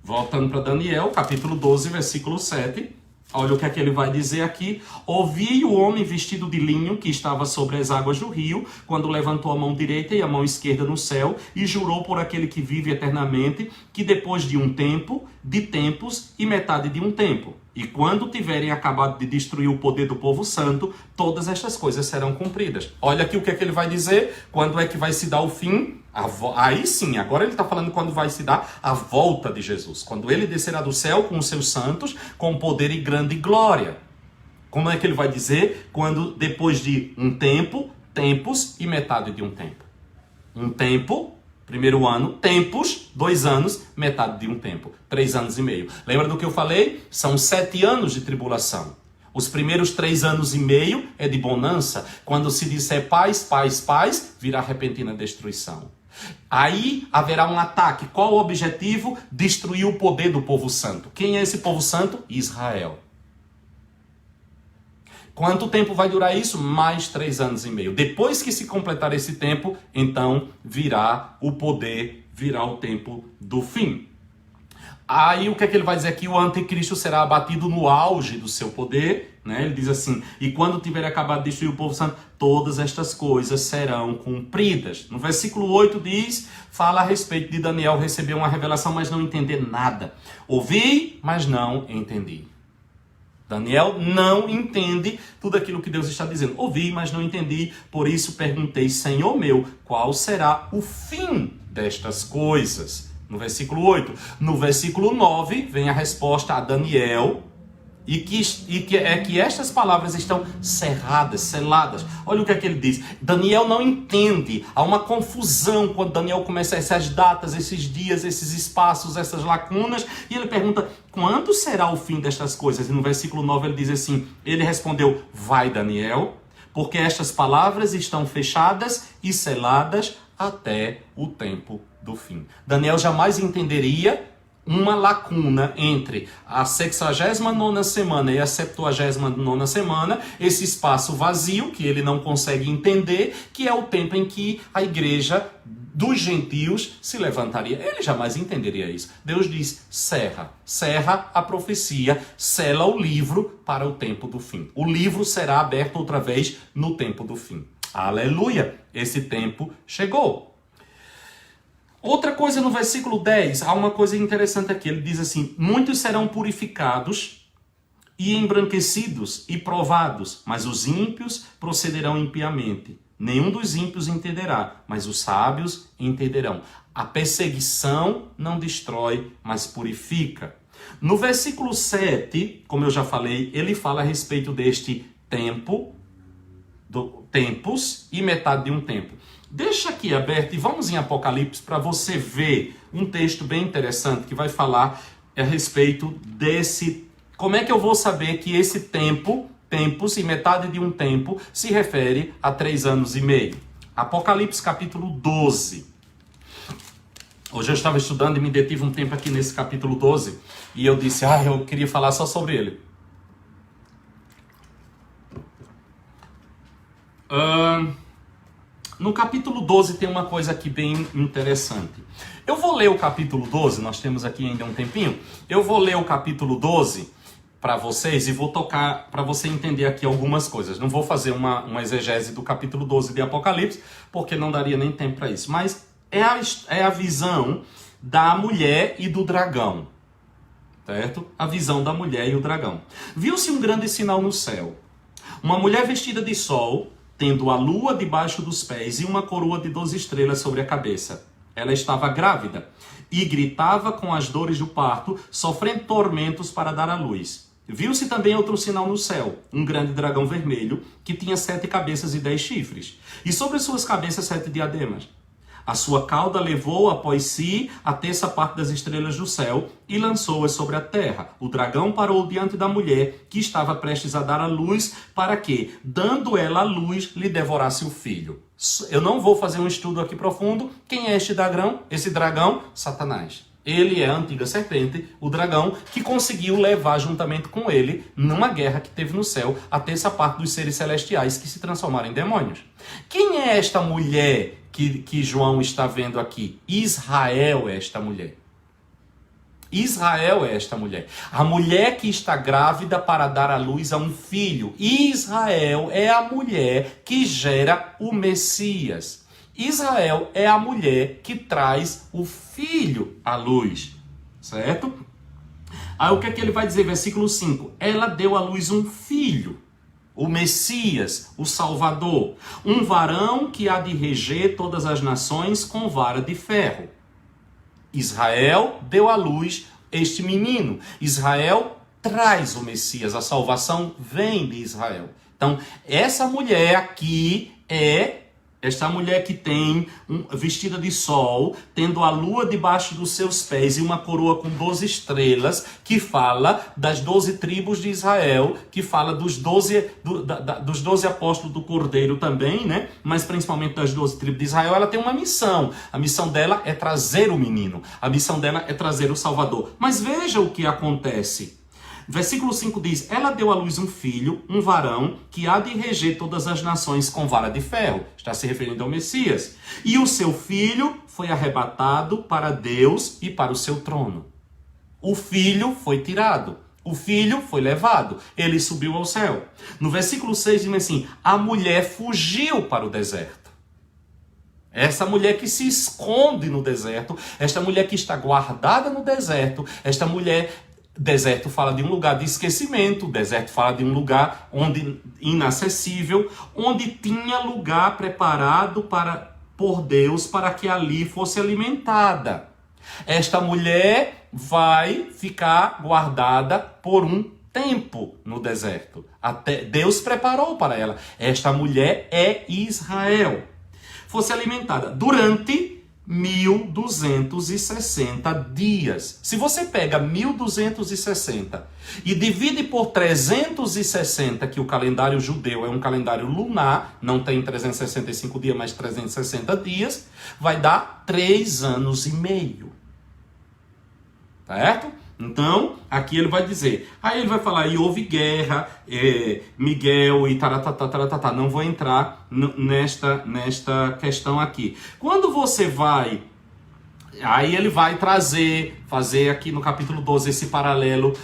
voltando para Daniel, capítulo 12, versículo 7. Olha o que é que ele vai dizer aqui. Ouvi o homem vestido de linho que estava sobre as águas do rio, quando levantou a mão direita e a mão esquerda no céu, e jurou por aquele que vive eternamente, que depois de um tempo, de tempos e metade de um tempo, e quando tiverem acabado de destruir o poder do povo santo, todas estas coisas serão cumpridas. Olha aqui o que é que ele vai dizer. Quando é que vai se dar o fim? Aí sim, agora ele está falando quando vai se dar a volta de Jesus. Quando ele descerá do céu com os seus santos, com poder e grande glória. Como é que ele vai dizer? Quando depois de um tempo, tempos e metade de um tempo. Um tempo, primeiro ano, tempos, 2 anos, metade de um tempo, 3 anos e meio. Lembra do que eu falei? São 7 anos de tribulação. Os primeiros 3 anos e meio é de bonança. Quando se disser paz, paz, paz, virá repentina destruição. Aí haverá um ataque. Qual o objetivo? Destruir o poder do povo santo. Quem é esse povo santo? Israel. Quanto tempo vai durar isso? Mais 3 anos e meio. Depois que se completar esse tempo, então virá o poder, virá o tempo do fim. Aí o que é que ele vai dizer aqui? O anticristo será abatido no auge do seu poder, né? Ele diz assim, e quando tiver acabado de destruir o povo santo, todas estas coisas serão cumpridas. No versículo 8 diz, fala a respeito de Daniel receber uma revelação, mas não entender nada. Ouvi, mas não entendi. Daniel não entende tudo aquilo que Deus está dizendo. Ouvi, mas não entendi, por isso perguntei, Senhor meu, qual será o fim destas coisas? No versículo 8. No versículo 9, vem a resposta a Daniel, e que estas palavras estão cerradas, seladas. Olha o que é que ele diz. Daniel não entende. Há uma confusão quando Daniel começa essas datas, esses dias, esses espaços, essas lacunas. E ele pergunta, quando será o fim destas coisas? E no versículo 9 ele diz assim, ele respondeu, vai Daniel, porque estas palavras estão fechadas e seladas até o tempo do fim. Daniel jamais entenderia uma lacuna entre a 69ª semana e a 79ª semana, esse espaço vazio que ele não consegue entender, que é o tempo em que a igreja dos gentios se levantaria. Ele jamais entenderia isso. Deus diz, cerra a profecia, sela o livro para o tempo do fim. O livro será aberto outra vez no tempo do fim. Aleluia! Esse tempo chegou. Outra coisa no versículo 10, há uma coisa interessante aqui. Ele diz assim, muitos serão purificados e embranquecidos e provados, mas os ímpios procederão impiamente. Nenhum dos ímpios entenderá, mas os sábios entenderão. A perseguição não destrói, mas purifica. No versículo 7, como eu já falei, ele fala a respeito deste tempo, tempos e metade de um tempo. Deixa aqui aberto e vamos em Apocalipse para você ver um texto bem interessante que vai falar a respeito desse... Como é que eu vou saber que esse tempos e metade de um tempo se refere a 3 anos e meio? Apocalipse capítulo 12. Hoje eu estava estudando e me detive um tempo aqui nesse capítulo 12 e eu disse, eu queria falar só sobre ele. No capítulo 12 tem uma coisa aqui bem interessante. Eu vou ler o capítulo 12, nós temos aqui ainda um tempinho. Eu vou ler o capítulo 12 para vocês e vou tocar para você entender aqui algumas coisas. Não vou fazer uma exegese do capítulo 12 de Apocalipse, porque não daria nem tempo para isso. Mas é a visão da mulher e do dragão. Certo? A visão da mulher e o dragão. Viu-se um grande sinal no céu. Uma mulher vestida de sol, tendo a lua debaixo dos pés e uma coroa de 12 estrelas sobre a cabeça. Ela estava grávida e gritava com as dores do parto, sofrendo tormentos para dar à luz. Viu-se também outro sinal no céu, um grande dragão vermelho, que tinha 7 cabeças e 10 chifres, e sobre suas cabeças 7 diademas. A sua cauda levou após si a terça parte das estrelas do céu e lançou-as sobre a terra. O dragão parou diante da mulher que estava prestes a dar à luz para que, dando ela a luz, lhe devorasse o filho. Eu não vou fazer um estudo aqui profundo. Quem é este dragão? Esse dragão? Satanás. Ele é a antiga serpente, o dragão, que conseguiu levar juntamente com ele, numa guerra que teve no céu, a terça parte dos seres celestiais que se transformaram em demônios. Quem é esta mulher que João está vendo aqui? Israel é esta mulher. Israel é esta mulher. A mulher que está grávida para dar à luz a um filho. Israel é a mulher que gera o Messias. Israel é a mulher que traz o filho à luz. Certo? Aí o que é que ele vai dizer? Versículo 5. Ela deu à luz um filho. O Messias, o Salvador, um varão que há de reger todas as nações com vara de ferro. Israel deu à luz este menino. Israel traz o Messias, a salvação vem de Israel. Então, essa mulher aqui é Esta mulher que tem vestida de sol, tendo a lua debaixo dos seus pés e uma coroa com 12 estrelas, que fala das 12 tribos de Israel, que fala dos 12 apóstolos do Cordeiro também, né? Mas principalmente das 12 tribos de Israel. Ela tem uma missão. A missão dela é trazer o menino. A missão dela é trazer o Salvador. Mas veja o que acontece. Versículo 5 diz, ela deu à luz um filho, um varão, que há de reger todas as nações com vara de ferro. Está se referindo ao Messias. E o seu filho foi arrebatado para Deus e para o seu trono. O filho foi tirado. O filho foi levado. Ele subiu ao céu. No versículo 6 diz assim, a mulher fugiu para o deserto. Essa mulher que se esconde no deserto, esta mulher que está guardada no deserto, esta mulher... Deserto fala de um lugar de esquecimento, deserto fala de um lugar inacessível, onde tinha lugar preparado por Deus para que ali fosse alimentada. Esta mulher vai ficar guardada por um tempo no deserto. Até Deus preparou para ela. Esta mulher é Israel. Fosse alimentada durante 1260 dias. Se você pega 1260 e divide por 360, que o calendário judeu é um calendário lunar, não tem 365 dias, mas 360 dias, vai dar 3 anos e meio. Certo? Então, aqui ele vai dizer, aí ele vai falar, e houve guerra, Miguel e taratatá, não vou entrar nesta questão aqui. Quando você vai, aí ele vai fazer aqui no capítulo 12 esse paralelo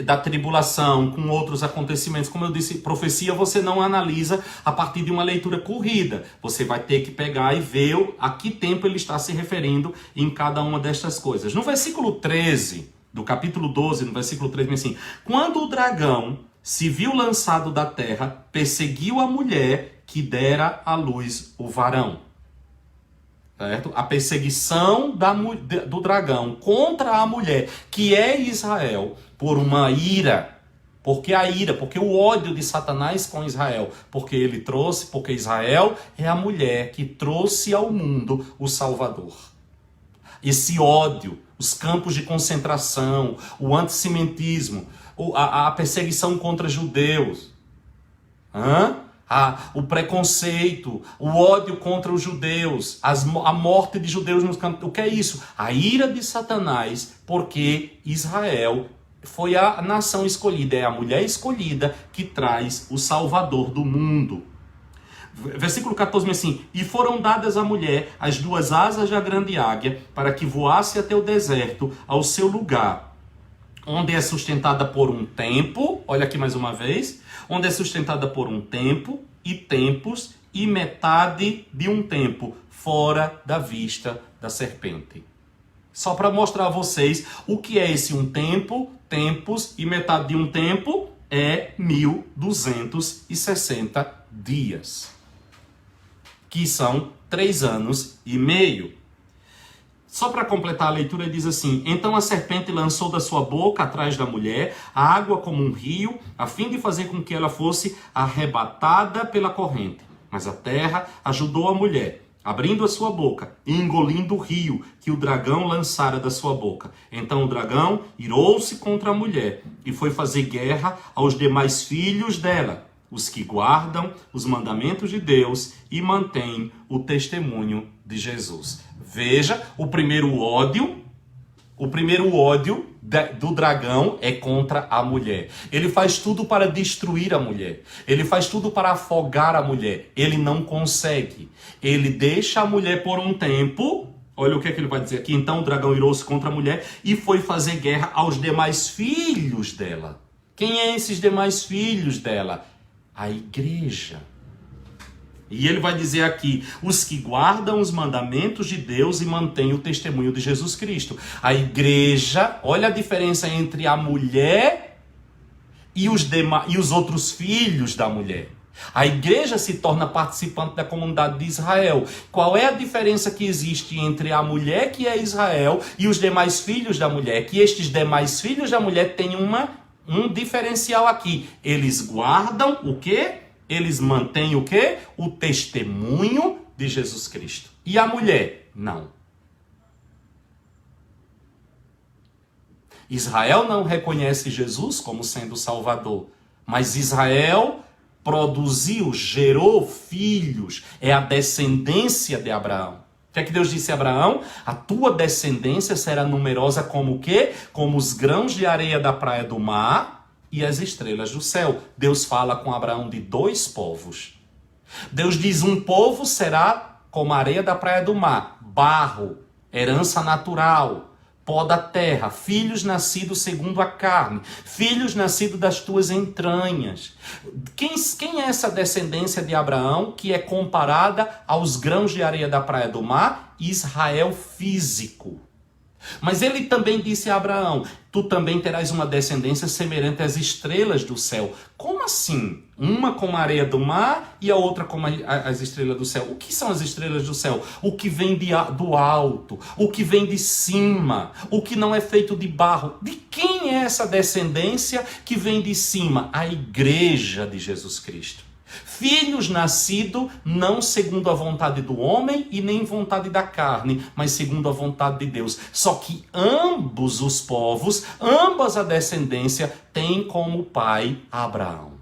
da tribulação com outros acontecimentos. Como eu disse, profecia você não analisa a partir de uma leitura corrida. Você vai ter que pegar e ver a que tempo ele está se referindo em cada uma destas coisas. No versículo 13 do capítulo 12, no versículo 13, diz assim, quando o dragão se viu lançado da terra, perseguiu a mulher que dera à luz o varão. Certo? A perseguição do dragão contra a mulher, que é Israel, por uma ira. Porque o ódio de Satanás com Israel. Porque Israel é a mulher que trouxe ao mundo o Salvador. Esse ódio, os campos de concentração, o antissemitismo, a perseguição contra judeus. O preconceito, o ódio contra os judeus, a morte de judeus nos campos. O que é isso? A ira de Satanás, porque Israel foi a nação escolhida, é a mulher escolhida que traz o Salvador do mundo. Versículo 14 diz assim, e foram dadas à mulher as 2 asas da grande águia, para que voasse até o deserto, ao seu lugar, onde é sustentada por um tempo, olha aqui mais uma vez, onde é sustentada por um tempo e tempos e metade de um tempo, fora da vista da serpente. Só para mostrar a vocês o que é esse um tempo, tempos e metade de um tempo, é 1260 dias, que são 3 anos e meio. Só para completar a leitura, ele diz assim, então a serpente lançou da sua boca atrás da mulher a água como um rio, a fim de fazer com que ela fosse arrebatada pela corrente. Mas a terra ajudou a mulher, abrindo a sua boca e engolindo o rio que o dragão lançara da sua boca. Então o dragão irou-se contra a mulher e foi fazer guerra aos demais filhos dela, os que guardam os mandamentos de Deus e mantêm o testemunho de Jesus. Veja, o primeiro ódio do dragão é contra a mulher. Ele faz tudo para destruir a mulher. Ele faz tudo para afogar a mulher. Ele não consegue. Ele deixa a mulher por um tempo. Olha o que ele vai dizer aqui. Então o dragão irou-se contra a mulher e foi fazer guerra aos demais filhos dela. Quem é esses demais filhos dela? A igreja. E ele vai dizer aqui, os que guardam os mandamentos de Deus e mantêm o testemunho de Jesus Cristo. A igreja, olha a diferença entre a mulher e os outros filhos da mulher. A igreja se torna participante da comunidade de Israel. Qual é a diferença que existe entre a mulher que é Israel e os demais filhos da mulher? Que estes demais filhos da mulher têm um diferencial aqui. Eles guardam o quê? eles mantêm o quê? O testemunho de Jesus Cristo. E a mulher? Não. Israel não reconhece Jesus como sendo o Salvador, mas Israel produziu, gerou filhos, é a descendência de Abraão. O que é que Deus disse a Abraão? A tua descendência será numerosa como o quê? Como os grãos de areia da praia do mar e as estrelas do céu. Deus fala com Abraão de 2 povos. Deus diz, um povo será como a areia da praia do mar, barro, herança natural, pó da terra, filhos nascidos segundo a carne, filhos nascidos das tuas entranhas. Quem é essa descendência de Abraão que é comparada aos grãos de areia da praia do mar? Israel físico. Mas ele também disse a Abraão, tu também terás uma descendência semelhante às estrelas do céu. Como assim? Uma como a areia do mar e a outra como as estrelas do céu. O que são as estrelas do céu? O que vem do alto, o que vem de cima, o que não é feito de barro. De quem é essa descendência que vem de cima? A igreja de Jesus Cristo. Filhos nascidos não segundo a vontade do homem e nem vontade da carne, mas segundo a vontade de Deus. Só que ambos os povos, ambas a descendência, têm como pai Abraão.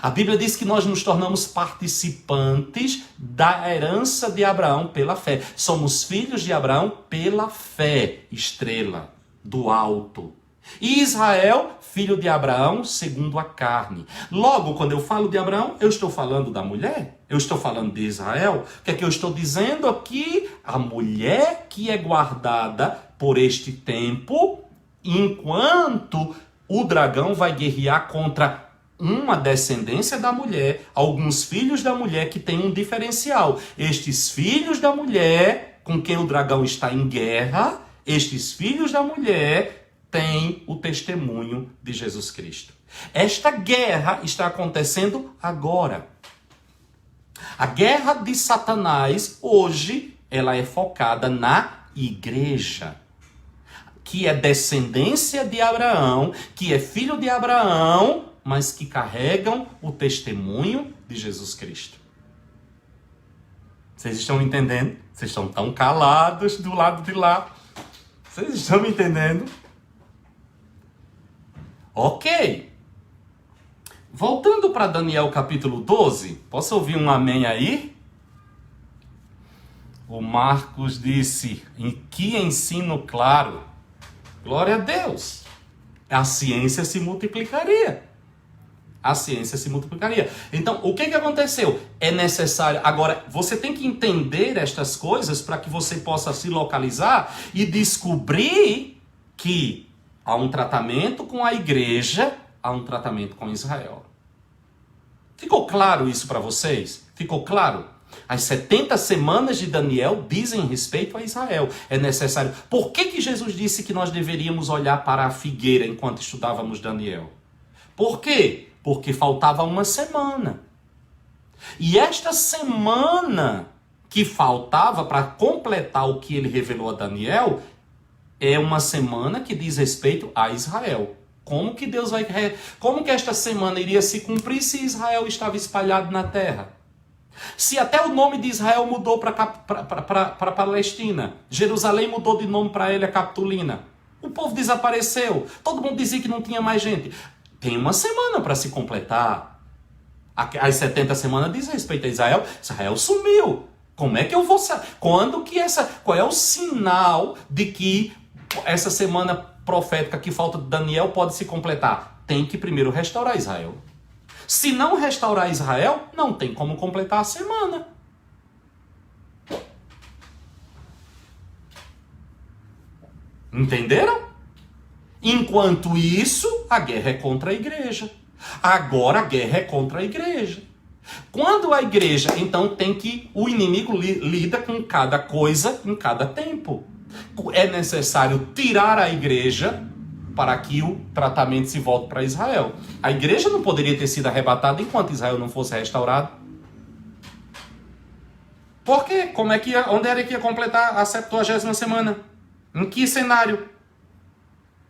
A Bíblia diz que nós nos tornamos participantes da herança de Abraão pela fé. Somos filhos de Abraão pela fé, estrela do alto. E Israel, filho de Abraão, segundo a carne. Logo, quando eu falo de Abraão, eu estou falando da mulher? Eu estou falando de Israel? O que é que eu estou dizendo aqui? A mulher que é guardada por este tempo, enquanto o dragão vai guerrear contra uma descendência da mulher, alguns filhos da mulher que têm um diferencial. Estes filhos da mulher, com quem o dragão está em guerra, estes filhos da mulher tem o testemunho de Jesus Cristo. Esta guerra está acontecendo agora. A guerra de Satanás, hoje, ela é focada na igreja, que é descendência de Abraão, que é filho de Abraão, mas que carregam o testemunho de Jesus Cristo. Vocês estão entendendo? Vocês estão tão calados do lado de lá. Vocês estão me entendendo? Ok. Voltando para Daniel capítulo 12. Posso ouvir um amém aí? O Marcos disse, em que ensino claro. Glória a Deus. A ciência se multiplicaria. A ciência se multiplicaria. Então, o que aconteceu? É necessário... Agora, você tem que entender estas coisas para que você possa se localizar e descobrir que há um tratamento com a igreja, há um tratamento com Israel. Ficou claro isso para vocês? Ficou claro? As 70 semanas de Daniel dizem respeito a Israel. É necessário. Por que Jesus disse que nós deveríamos olhar para a figueira enquanto estudávamos Daniel? Por quê? Porque faltava uma semana. E esta semana que faltava para completar o que ele revelou a Daniel é uma semana que diz respeito a Israel. Como que Deus vai... Como que esta semana iria se cumprir se Israel estava espalhado na terra? Se até o nome de Israel mudou para Palestina, Jerusalém mudou de nome para ele, a Capitolina. O povo desapareceu. Todo mundo dizia que não tinha mais gente. Tem uma semana para se completar. As 70 semanas diz respeito a Israel. Israel sumiu. Como é que eu vou saber? Qual é o sinal de que essa semana profética que falta de Daniel pode se completar? Tem que primeiro restaurar Israel. Se não restaurar Israel, não tem como completar a semana. Entenderam? Enquanto isso, a guerra é contra a igreja. Agora a guerra é contra a igreja. Quando a igreja, então, o inimigo lida com cada coisa em cada tempo. É necessário tirar a igreja para que o tratamento se volte para Israel. A igreja não poderia ter sido arrebatada enquanto Israel não fosse restaurado. Por quê? Onde era que ia completar a 70ª semana? Em que cenário?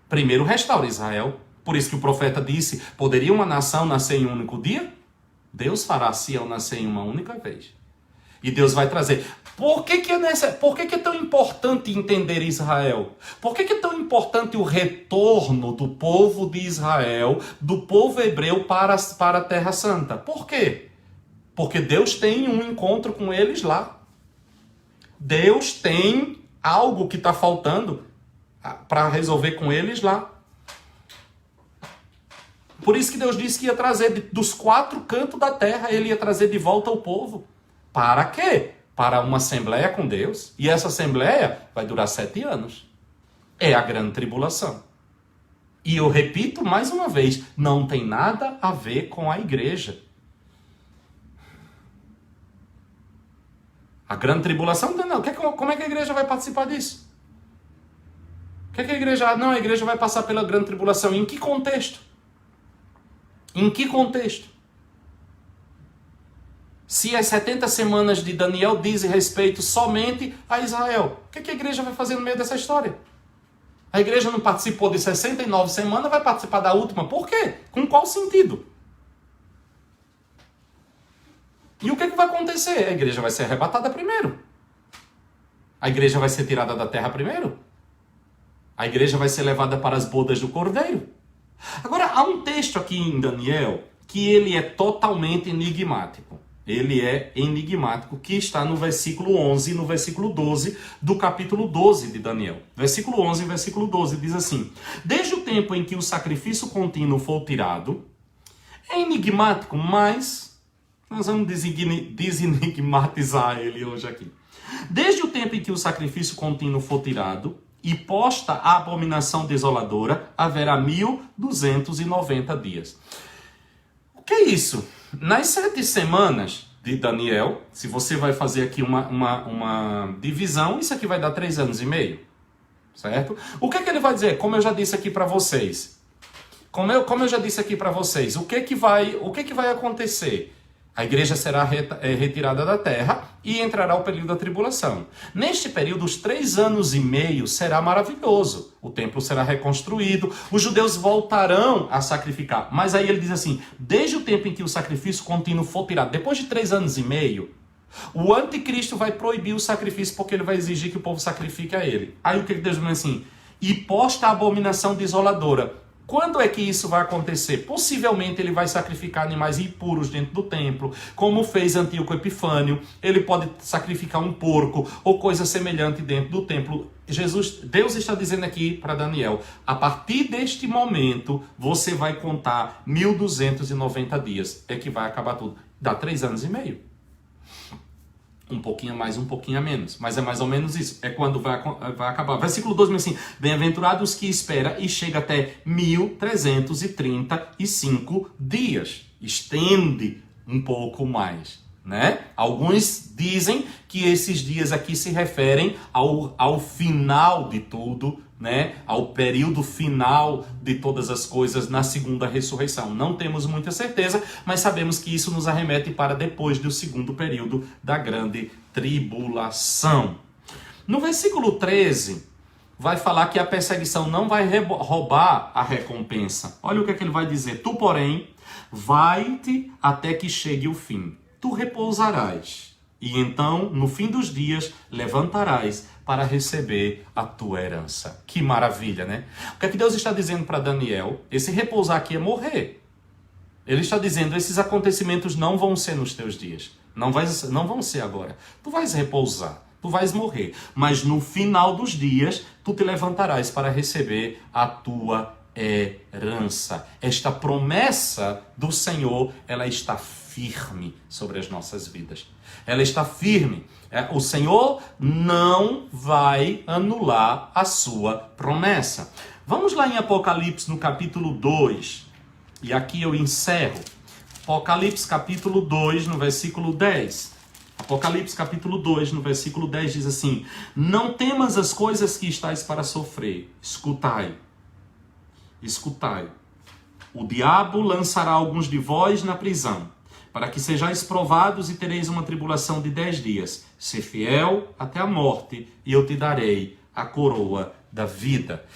Primeiro restaura Israel. Por isso que o profeta disse, poderia uma nação nascer em um único dia? Deus fará Sião nascer em uma única vez. E Deus vai trazer. Por que é tão importante entender Israel? Por que é tão importante o retorno do povo de Israel, do povo hebreu para a Terra Santa? Por quê? Porque Deus tem um encontro com eles lá. Deus tem algo que está faltando para resolver com eles lá. Por isso que Deus disse que ia trazer dos 4 cantos da terra, ele ia trazer de volta o povo. Para quê? Para uma assembleia com Deus. E essa assembleia vai durar 7 anos. É a grande tribulação. E eu repito mais uma vez, não tem nada a ver com a igreja. A grande tribulação não tem não. Como é que a igreja vai participar disso? O que é que a igreja... Não, a igreja vai passar pela grande tribulação. Em que contexto? Em que contexto? Se as 70 semanas de Daniel dizem respeito somente a Israel, o que é que a igreja vai fazer no meio dessa história? A igreja não participou de 69 semanas, vai participar da última. Por quê? Com qual sentido? E o que é que vai acontecer? A igreja vai ser arrebatada primeiro. A igreja vai ser tirada da terra primeiro. A igreja vai ser levada para as bodas do Cordeiro. Agora, há um texto aqui em Daniel que ele é totalmente enigmático. Ele é enigmático, que está no versículo 11 e no versículo 12 do capítulo 12 de Daniel. Versículo 11 e versículo 12 diz assim: desde o tempo em que o sacrifício contínuo foi tirado, é enigmático, mas nós vamos desenigmatizar ele hoje aqui. Desde o tempo em que o sacrifício contínuo foi tirado e posta a abominação desoladora, haverá 1290 dias. O que é isso? Nas 7 semanas de Daniel, se você vai fazer aqui uma divisão, isso aqui vai dar 3 anos e meio, certo? O que é que ele vai dizer? Como eu já disse aqui para vocês. Como eu já disse aqui para vocês, o que é que vai acontecer? A igreja será retirada da terra e entrará o período da tribulação. Neste período, os 3 anos e meio será maravilhoso. O templo será reconstruído, os judeus voltarão a sacrificar. Mas aí ele diz assim, desde o tempo em que o sacrifício contínuo for tirado, depois de 3 anos e meio, o anticristo vai proibir o sacrifício porque ele vai exigir que o povo sacrifique a ele. Aí o que Deus diz assim? E posta a abominação desoladora. Quando é que isso vai acontecer? Possivelmente ele vai sacrificar animais impuros dentro do templo, como fez Antíoco Epifânio. Ele pode sacrificar um porco ou coisa semelhante dentro do templo. Deus está dizendo aqui para Daniel, a partir deste momento, você vai contar 1290 dias. É que vai acabar tudo. Dá 3 anos e meio. Um pouquinho a mais, um pouquinho a menos. Mas é mais ou menos isso. É quando vai acabar. Versículo 12 diz assim, bem-aventurados que espera e chega até 1335 dias. Estende um pouco mais, né? Alguns dizem que esses dias aqui se referem ao final de tudo, né? Ao período final de todas as coisas na segunda ressurreição. Não temos muita certeza, mas sabemos que isso nos arremete para depois do segundo período da grande tribulação. No versículo 13, vai falar que a perseguição não vai roubar a recompensa. Olha o que é que ele vai dizer. Tu, porém, vai-te até que chegue o fim. Tu repousarás. E então, no fim dos dias, levantarás para receber a tua herança. Que maravilha, né? O que é que Deus está dizendo para Daniel? Esse repousar aqui é morrer. Ele está dizendo, esses acontecimentos não vão ser nos teus dias. Não vão ser agora. Tu vais repousar, tu vais morrer. Mas no final dos dias, tu te levantarás para receber a tua herança. Esta promessa do Senhor, ela está firme sobre as nossas vidas. Ela está firme. O Senhor não vai anular a sua promessa. Vamos lá em Apocalipse, no capítulo 2. E aqui eu encerro. Apocalipse, capítulo 2, no versículo 10. Apocalipse, capítulo 2, no versículo 10, diz assim: não temas as coisas que estáis para sofrer. Escutai. Escutai. O diabo lançará alguns de vós na prisão, para que sejais provados e tereis uma tribulação de 10 dias. Ser fiel até a morte, e eu te darei a coroa da vida.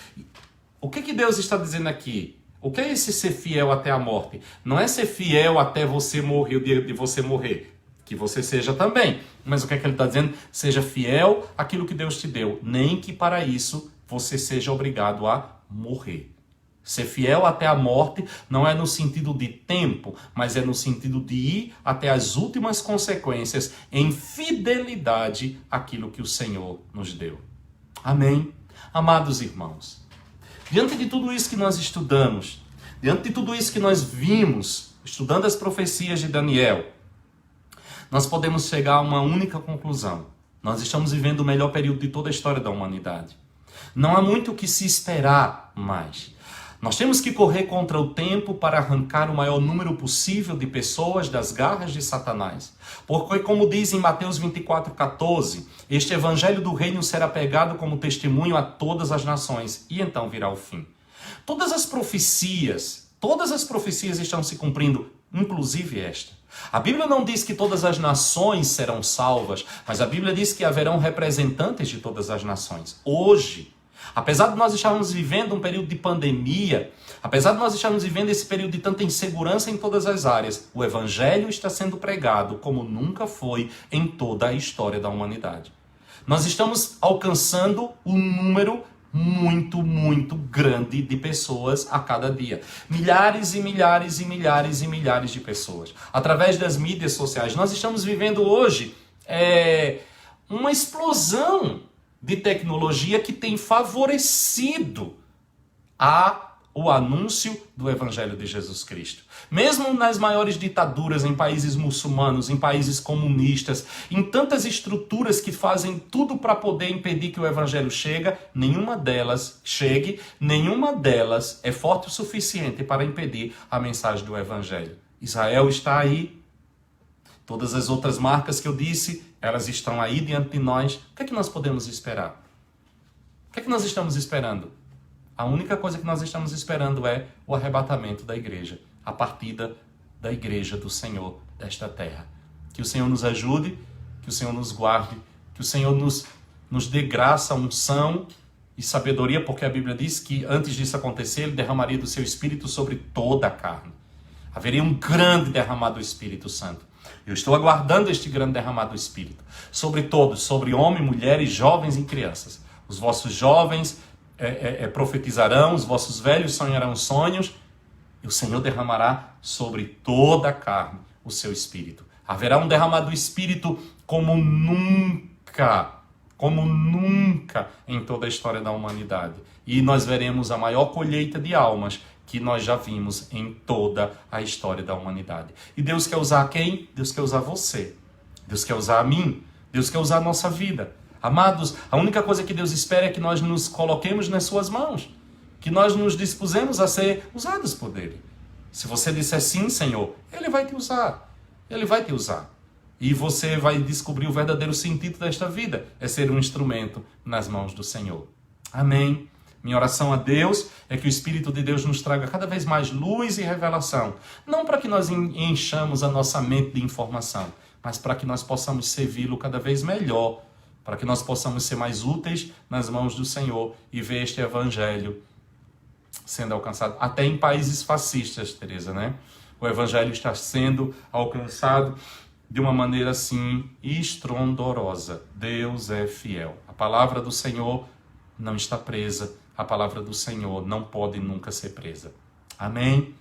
O que Deus está dizendo aqui? O que é esse ser fiel até a morte? Não é ser fiel até você morrer, o dia de você morrer. Que você seja também. Mas o que é que ele está dizendo? Seja fiel àquilo que Deus te deu. Nem que para isso você seja obrigado a morrer. Ser fiel até a morte não é no sentido de tempo, mas é no sentido de ir até as últimas consequências em fidelidade àquilo que o Senhor nos deu. Amém? Amados irmãos, diante de tudo isso que nós estudamos, diante de tudo isso que nós vimos, estudando as profecias de Daniel, nós podemos chegar a uma única conclusão. Nós estamos vivendo o melhor período de toda a história da humanidade. Não há muito o que se esperar mais. Nós temos que correr contra o tempo para arrancar o maior número possível de pessoas das garras de Satanás. Porque, como diz em Mateus 24:14, este evangelho do reino será pregado como testemunho a todas as nações, e então virá o fim. Todas as profecias estão se cumprindo, inclusive esta. A Bíblia não diz que todas as nações serão salvas, mas a Bíblia diz que haverão representantes de todas as nações. Hoje, apesar de nós estarmos vivendo um período de pandemia, apesar de nós estarmos vivendo esse período de tanta insegurança em todas as áreas, o Evangelho está sendo pregado como nunca foi em toda a história da humanidade. Nós estamos alcançando um número muito grande de pessoas a cada dia. Milhares e milhares e milhares e milhares de pessoas. Através das mídias sociais, nós estamos vivendo hoje uma explosão de tecnologia que tem favorecido o anúncio do Evangelho de Jesus Cristo. Mesmo nas maiores ditaduras, em países muçulmanos, em países comunistas, em tantas estruturas que fazem tudo para poder impedir que o Evangelho chegue, nenhuma delas é forte o suficiente para impedir a mensagem do Evangelho. Israel está aí. Todas as outras marcas que eu disse, elas estão aí diante de nós. O que é que nós podemos esperar? O que é que nós estamos esperando? A única coisa que nós estamos esperando é o arrebatamento da igreja, a partida da igreja do Senhor desta terra. Que o Senhor nos ajude, que o Senhor nos guarde, que o Senhor nos dê graça, unção e sabedoria, porque a Bíblia diz que antes disso acontecer, Ele derramaria do seu Espírito sobre toda a carne. Haveria um grande derramado do Espírito Santo. Eu estou aguardando este grande derramado do Espírito sobre todos, sobre homens, mulheres, jovens e crianças. Os vossos jovens profetizarão, os vossos velhos sonharão sonhos, e o Senhor derramará sobre toda a carne o seu Espírito. Haverá um derramado do Espírito como nunca em toda a história da humanidade. E nós veremos a maior colheita de almas que nós já vimos em toda a história da humanidade. E Deus quer usar quem? Deus quer usar você. Deus quer usar a mim. Deus quer usar a nossa vida. Amados, a única coisa que Deus espera é que nós nos coloquemos nas suas mãos. Que nós nos dispusemos a ser usados por Ele. Se você disser sim, Senhor, Ele vai te usar. Ele vai te usar. E você vai descobrir o verdadeiro sentido desta vida. É ser um instrumento nas mãos do Senhor. Amém. Minha oração a Deus é que o Espírito de Deus nos traga cada vez mais luz e revelação. Não para que nós enchamos a nossa mente de informação, mas para que nós possamos servi-lo cada vez melhor, para que nós possamos ser mais úteis nas mãos do Senhor e ver este Evangelho sendo alcançado. Até em países fascistas, Teresa, né? O Evangelho está sendo alcançado de uma maneira assim estrondorosa. Deus é fiel. A palavra do Senhor não está presa. A palavra do Senhor não pode nunca ser presa. Amém?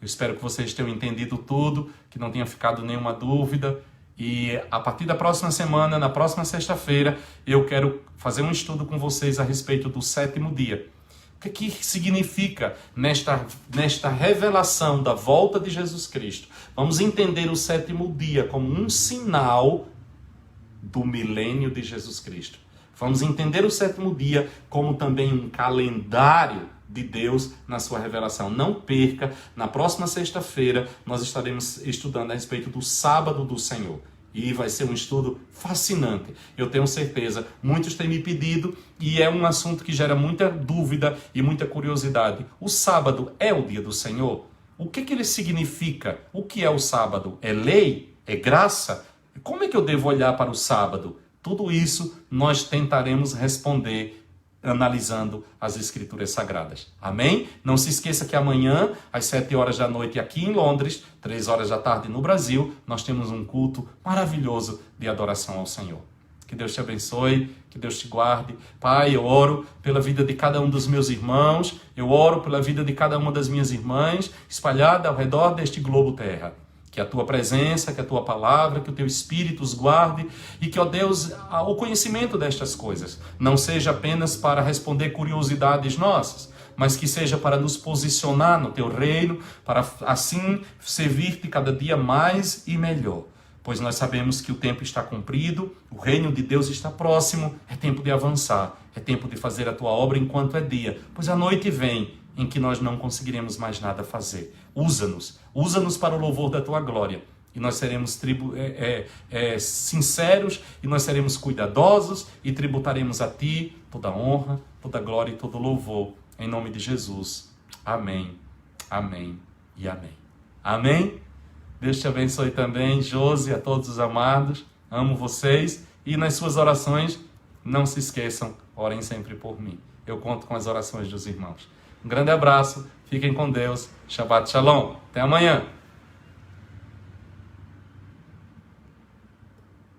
Eu espero que vocês tenham entendido tudo, que não tenha ficado nenhuma dúvida. E a partir da próxima semana, na próxima sexta-feira, eu quero fazer um estudo com vocês a respeito do 7º dia. O que significa nesta revelação da volta de Jesus Cristo? Vamos entender o 7º dia como um sinal do milênio de Jesus Cristo. Vamos entender o 7º dia como também um calendário de Deus na sua revelação. Não perca, na próxima sexta-feira nós estaremos estudando a respeito do sábado do Senhor. E vai ser um estudo fascinante. Eu tenho certeza, muitos têm me pedido e é um assunto que gera muita dúvida e muita curiosidade. O sábado é o dia do Senhor? O que ele significa? O que é o sábado? É lei? É graça? Como é que eu devo olhar para o sábado? Tudo isso nós tentaremos responder analisando as Escrituras Sagradas. Amém? Não se esqueça que amanhã, às 7 horas da noite aqui em Londres, 3 horas da tarde no Brasil, nós temos um culto maravilhoso de adoração ao Senhor. Que Deus te abençoe, que Deus te guarde. Pai, eu oro pela vida de cada um dos meus irmãos, eu oro pela vida de cada uma das minhas irmãs, espalhada ao redor deste globo terra. Que a tua presença, que a tua palavra, que o teu Espírito os guarde e que, ó Deus, o conhecimento destas coisas não seja apenas para responder curiosidades nossas, mas que seja para nos posicionar no teu reino, para assim servir-te cada dia mais e melhor. Pois nós sabemos que o tempo está cumprido, o reino de Deus está próximo, é tempo de avançar, é tempo de fazer a tua obra enquanto é dia, pois a noite vem em que nós não conseguiremos mais nada fazer. Usa-nos para o louvor da tua glória. E nós seremos sinceros, e nós seremos cuidadosos, e tributaremos a ti toda a honra, toda a glória e todo o louvor. Em nome de Jesus. Amém, amém e amém. Amém? Deus te abençoe também, Josi, a todos os amados. Amo vocês. E nas suas orações, não se esqueçam, orem sempre por mim. Eu conto com as orações dos irmãos. Um grande abraço, fiquem com Deus. Shabbat Shalom. Até amanhã.